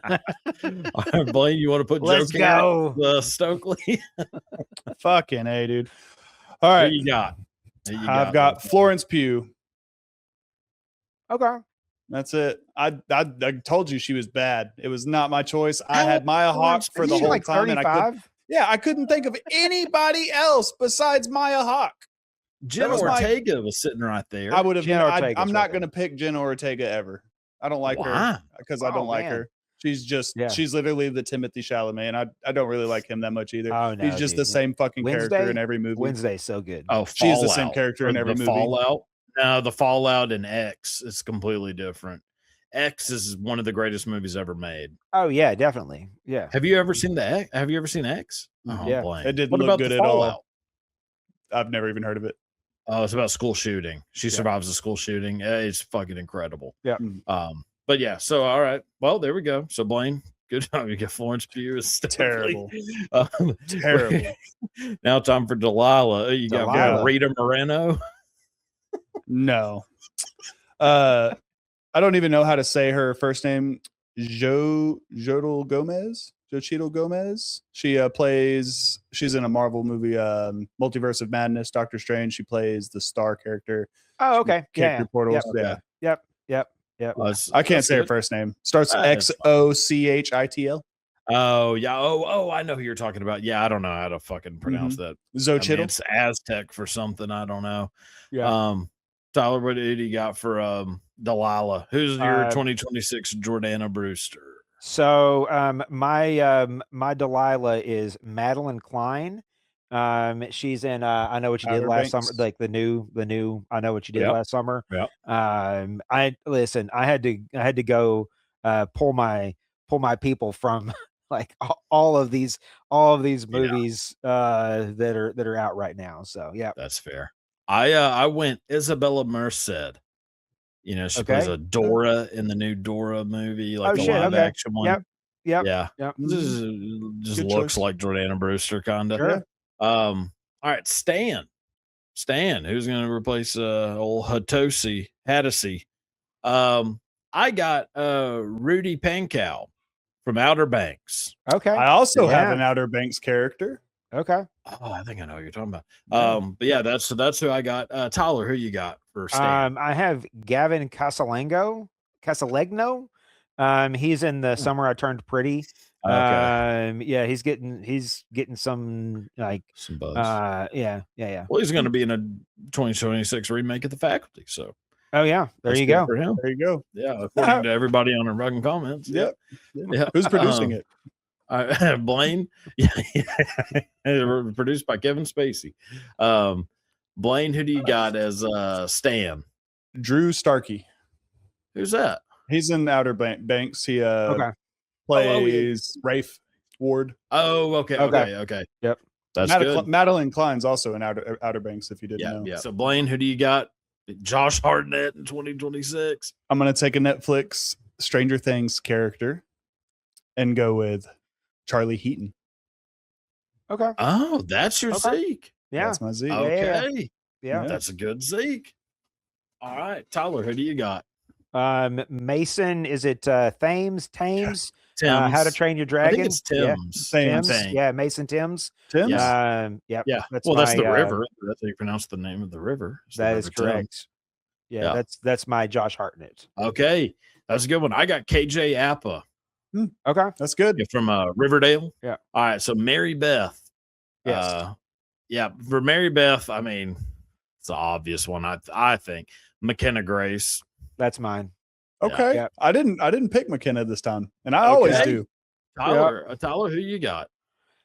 right, Blaine, you want to put let's go Stokely? Fucking A, dude. All right, who you got? I've got Florence Pugh. Okay. That's it. I told you she was bad. It was not my choice. I had Maya Hawke for the whole time, and I couldn't think of anybody else besides Maya Hawke. Jenna Ortega was sitting right there. I would have. I'm not going to pick Jenna Ortega ever. I don't like her because I don't like her. She's just she's literally the Timothy Chalamet, and I don't really like him that much either. Oh, no, he's just the same fucking character in every movie. Wednesday's so good. Oh, she's the same character in every movie. Fallout. No, the Fallout and X is completely different. X is one of the greatest movies ever made. Oh yeah, definitely. Yeah. Have you ever seen X? Have you ever seen X? Oh, yeah, it didn't look good at all. I've never even heard of it. Oh, it's about school shooting. She survives a school shooting. It's fucking incredible. Yeah. But yeah. So all right. Well, there we go. So Blaine, good job. You get Florence Pugh. Terrible. Terrible. Now time for Delilah. You got Rita Moreno. No. I don't even know how to say her first name. Jodel Gomez. Jochito Gomez. She's in a Marvel movie, Multiverse of Madness, Doctor Strange. She plays the Star character. Oh, okay. Portals. Yep. I can't say her first name. Starts Xochitl. Oh, yeah. Oh, I know who you're talking about. Yeah, I don't know how to fucking pronounce that. Xochitl. It's Aztec for something. I don't know. Yeah. Tyler, what do you got for Delilah? Who's your 2026 Jordana Brewster? So my Delilah is Madeline Klein. She's in I Know What You Did Last Summer, like the new I Know What You Did Last Summer. Yeah. I had to go pull my people from like all of these movies that are out right now. So yeah, that's fair. I went Isabella Merced. You know, she plays a Dora in the new Dora movie, like the live action one. Yep. Just looks like Jordana Brewster, kind of. Sure. All right, Stan, who's going to replace old Hatosy? I got Rudy Pankow from Outer Banks. Okay. I also have an Outer Banks character. Okay. Oh, I think I know what you're talking about. But yeah, that's who I got. Tyler, who you got for Stan? I have Gavin Casalegno. He's in the Summer I Turned Pretty. Okay. Yeah, he's getting some like some buzz. Yeah. Well, he's going to be in a 2026 remake of The Faculty. So. Oh yeah, there you go. For him. There you go. Yeah, according to everybody on the Ruggen comments. Yep. Yeah. Who's producing it? Blaine. Produced by Kevin Spacey. Blaine, who do you got as Stan? Drew Starkey. Who's that? He's in Outer Banks. He plays Rafe Ward. Oh, okay. Yep. That's good. Madeline Klein's also in Outer Banks, if you didn't know. Yeah. So Blaine, who do you got? Josh Hartnett in 2026. I'm gonna take a Netflix Stranger Things character and go with Charlie Heaton. Okay. Oh, that's your Zeke. Yeah. That's my Zeke. Okay. Yeah. That's a good Zeke. All right. Tyler, who do you got? Mason, is it Thames? Timms. How to Train Your Dragon? I think it's Timms. Yeah, Mason Timms. Timms? Yeah. That's that's the river. That's how you pronounce the name of the river. That is correct. Yeah, that's my Josh Hartnett. Okay. That's a good one. I got KJ Appa. Okay. That's good. From Riverdale. Yeah. All right. So Mary Beth. Yes. For Mary Beth, I mean, it's an obvious one. I think McKenna Grace. That's mine. Okay. Yeah. I didn't pick McKenna this time, and I always do. Tyler, who you got?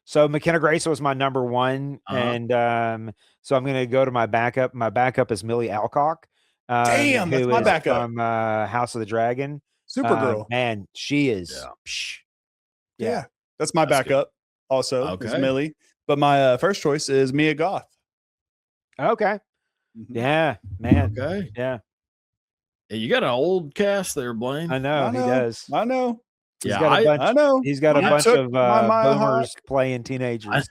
So McKenna Grace was my number one, and so I'm going to go to my backup. My backup is Millie Alcock. Damn, that's my backup from House of the Dragon. Supergirl. Man, she is. Yeah. That's my backup. Good. Also, is Millie. But my first choice is Mia Goth. Okay. Yeah, man. Okay. Yeah. Hey, you got an old cast there, Blaine. I know he does. I know. He's got a bunch. I know. He's got a bunch of boomers playing teenagers.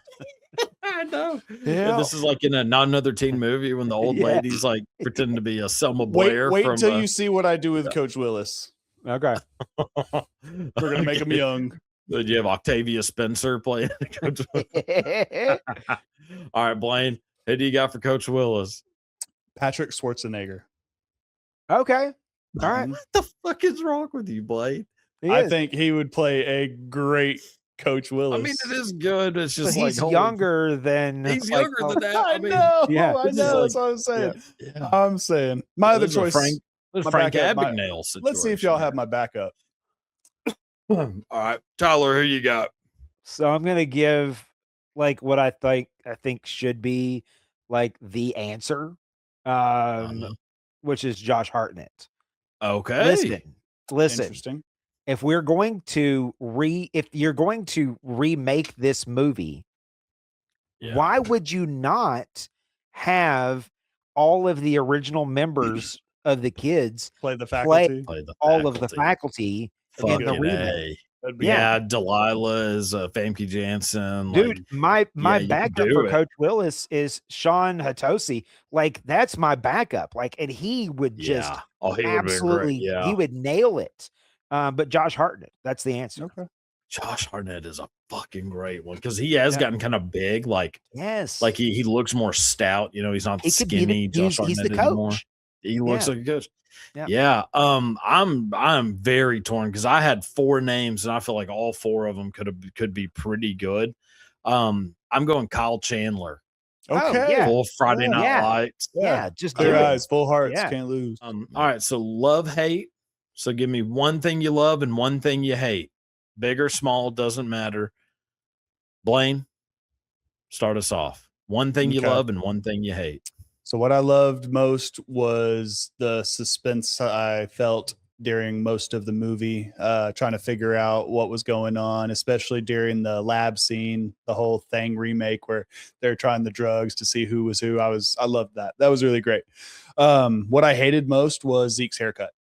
I know. Yeah. And this is like in a Not Another Teen Movie when the old lady's like pretending to be a Selma Blair. Wait until you see what I do with Coach Willis. Okay. We're gonna make him young. Did you have Octavia Spencer playing Coach Willis? All right, Blaine. Who do you got for Coach Willis? Patrick Schwarzenegger. Okay. All right. What the fuck is wrong with you, Blaine? I think he would play a great Coach Willis. I mean, it is good. It's just he's younger than he's younger than that. I know. Yeah, I know. That's what I'm saying. Yeah. I'm saying my other choice. Frank Abagnale situation. Let's see if y'all have my backup. All right, Tyler, who you got? So I'm gonna give like what I think should be like the answer, which is Josh Hartnett. Okay. Listen. Interesting. If you're going to remake this movie, why would you not have all of the original members of the kids play the faculty, all of the faculty in the remake? Yeah, Delilah is Famke Janssen. Dude, my backup for Coach Willis is Sean Hatosi. Like, that's my backup. Like, and he would just he would nail it. But Josh Hartnett, that's the answer. Okay. Josh Hartnett is a fucking great one because he has gotten kind of big. Like, like he looks more stout. You know, he's not skinny. Josh Hartnett he's the coach. Anymore. He looks like a coach. Yeah. I'm very torn because I had 4 names and I feel like all 4 of them could be pretty good. I'm going Kyle Chandler. Okay. Full Friday Night Lights. Yeah. Just clear eyes, full hearts, can't lose. All right. So love, hate. So give me one thing you love and one thing you hate. Big or small, doesn't matter. Blaine, start us off. One thing you love and one thing you hate. So what I loved most was the suspense I felt during most of the movie, trying to figure out what was going on, especially during the lab scene, the whole thing remake where they're trying the drugs to see who was who. I loved that. That was really great. What I hated most was Zeke's haircut.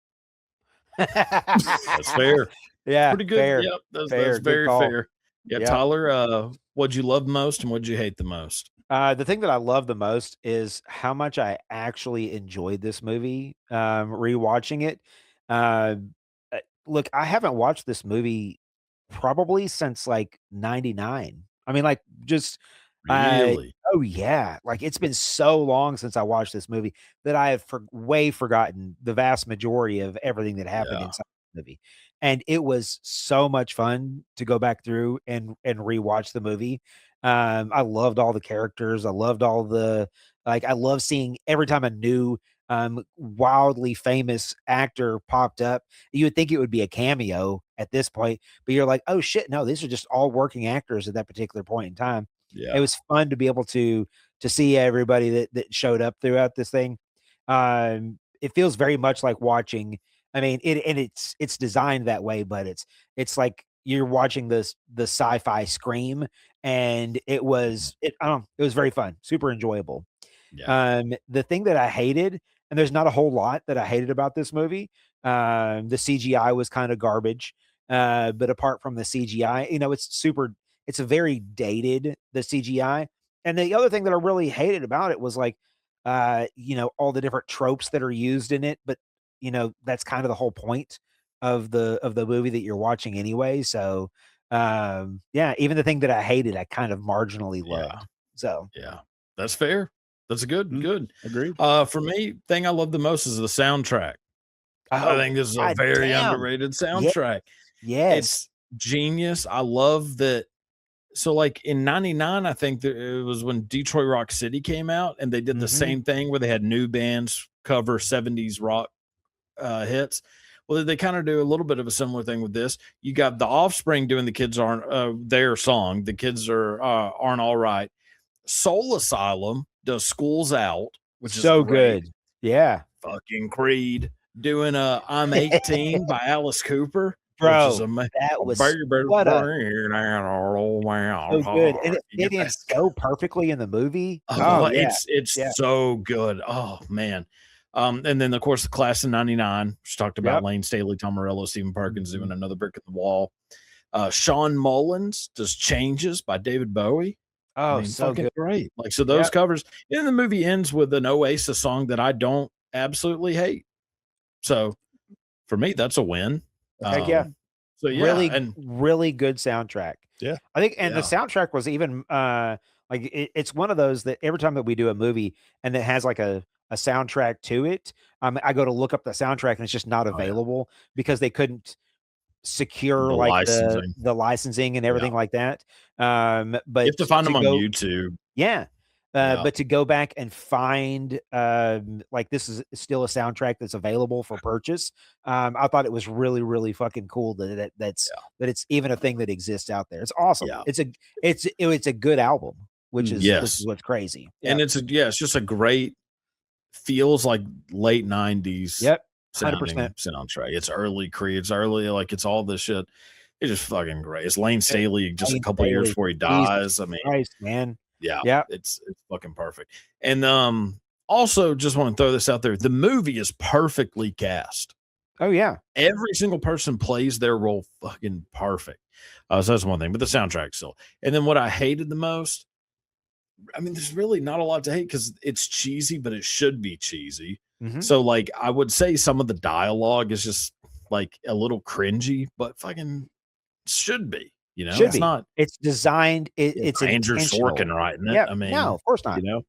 That's fair. Yeah, pretty good. Fair. Yep, that's very fair. Yeah, Tyler, what'd you love most and what'd you hate the most? The thing that I love the most is how much I actually enjoyed this movie. Rewatching it. Look, I haven't watched this movie probably since like '99. I mean, like just really. Oh yeah, like it's been so long since I watched this movie that I have forgotten the vast majority of everything that happened inside the movie. And it was so much fun to go back through and rewatch the movie. I loved all the characters. I loved all the I love seeing every time a new wildly famous actor popped up. You would think it would be a cameo at this point, but you're like, oh shit, no, these are just all working actors at that particular point in time. Yeah. It was fun to be able to see everybody that showed up throughout this thing. It feels very much like watching. I mean, it's designed that way, but it's like you're watching the sci-fi Scream, and it was very fun, super enjoyable. Yeah. The thing that I hated, and there's not a whole lot that I hated about this movie. The CGI was kind of garbage. But apart from the CGI, it's a very dated, the CGI. And the other thing that I really hated about it was like, all the different tropes that are used in it, but that's kind of the whole point of the movie that you're watching anyway. So, even the thing that I hated, I kind of marginally loved. So, that's fair. That's good. Agreed. For me, thing I love the most is the soundtrack. I think this is a very underrated soundtrack. Yes. It's genius. I love that. So like in 99, I think it was when Detroit Rock City came out and they did the same thing where they had new bands cover 70s rock hits. Well, they kind of do a little bit of a similar thing with this. You got the Offspring doing the Kids Aren't their song. The Kids aren't all right. Soul Asylum does School's Out, which is so great. good. Yeah. Fucking Creed doing I'm 18 by Alice Cooper. Bro, that was so good. And it didn't go perfectly in the movie. It's so good. Oh man. And then of course the Class of '99, which talked about Lane Staley, Tom Morello, Stephen Perkins doing Another Brick in the Wall. Sean Mullins does Changes by David Bowie. Oh, I mean, so good. great. Like, so those covers, and the movie ends with an Oasis song that I don't absolutely hate. So for me, that's a win. Heck yeah. So yeah, really good soundtrack. Yeah. I think, and the soundtrack was even like it's one of those that every time that we do a movie and that has like a soundtrack to it, I go to look up the soundtrack and it's just not available because they couldn't secure The like licensing. the licensing and everything like that. But you have to find them on YouTube. Yeah. But to go back and find like this is still a soundtrack that's available for purchase. I thought it was really, really fucking cool that it's even a thing that exists out there. It's awesome. Yeah. It's a good album, which is what's crazy. And it's just a great, feels like late 90s. Yep. 100% soundtrack. It's early Creed. It's early, like it's all this shit. It's just fucking great. It's Lane Staley just a couple years before he dies. I mean, Christ, man. Yeah. It's fucking perfect. And also just want to throw this out there. The movie is perfectly cast. Oh yeah. Every single person plays their role fucking perfect. So that's one thing, but the soundtrack still. And then what I hated the most, I mean, there's really not a lot to hate because it's cheesy, but it should be cheesy. So like I would say some of the dialogue is just like a little cringy, but fucking should be. You know, it's not. It's designed. It's Andrew Sorkin writing it. Yeah, I mean, no, of course not. You know,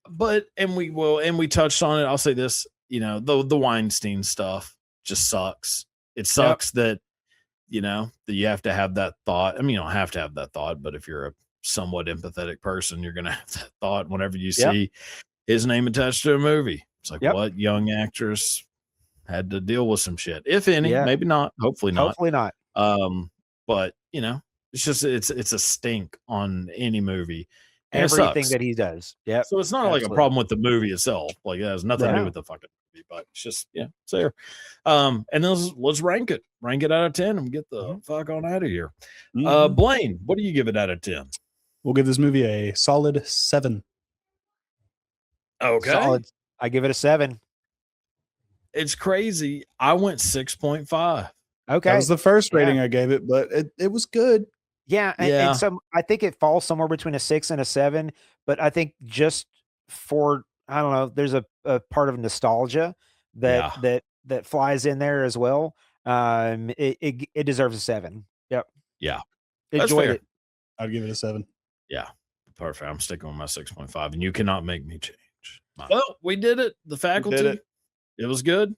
but and we touched on it. I'll say this. You know, the Weinstein stuff just sucks. It sucks that that you have to have that thought. I mean, you don't have to have that thought, but if you're a somewhat empathetic person, you're gonna have that thought whenever you see his name attached to a movie. It's like what young actress had to deal with some shit, if any. Maybe not. Hopefully not. Hopefully not. But you know. It's just it's a stink on any movie. And everything that he does. Yeah. So it's not like a problem with the movie itself. Like it has nothing to do with the fucking movie, but it's just it's there. And then let's rank it. Rank it out of 10 and get the fuck on out of here. Blaine, what do you give it out of 10? We'll give this movie a solid 7. Okay. Solid. I give it a 7. It's crazy. I went 6.5. Okay. That was the first rating I gave it, but it was good. Yeah, and some I think it falls somewhere between a 6 and a 7, but I think just for I don't know, there's a part of nostalgia that flies in there as well. It deserves a 7. Yep. Yeah. Enjoyed it. I'd give it a 7. Yeah. Perfect. I'm sticking with my 6.5, and you cannot make me change. Well, we did it. The Faculty. It was good.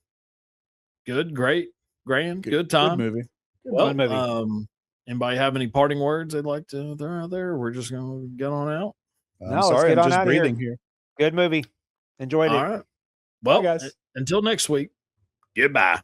Good, great, grand, good time. Good movie. Good movie. Anybody have any parting words they'd like to throw out there? We're just going to get on out. No, sorry, I'm just breathing here. Good movie. Enjoyed it. All right. Well, guys, until next week, goodbye.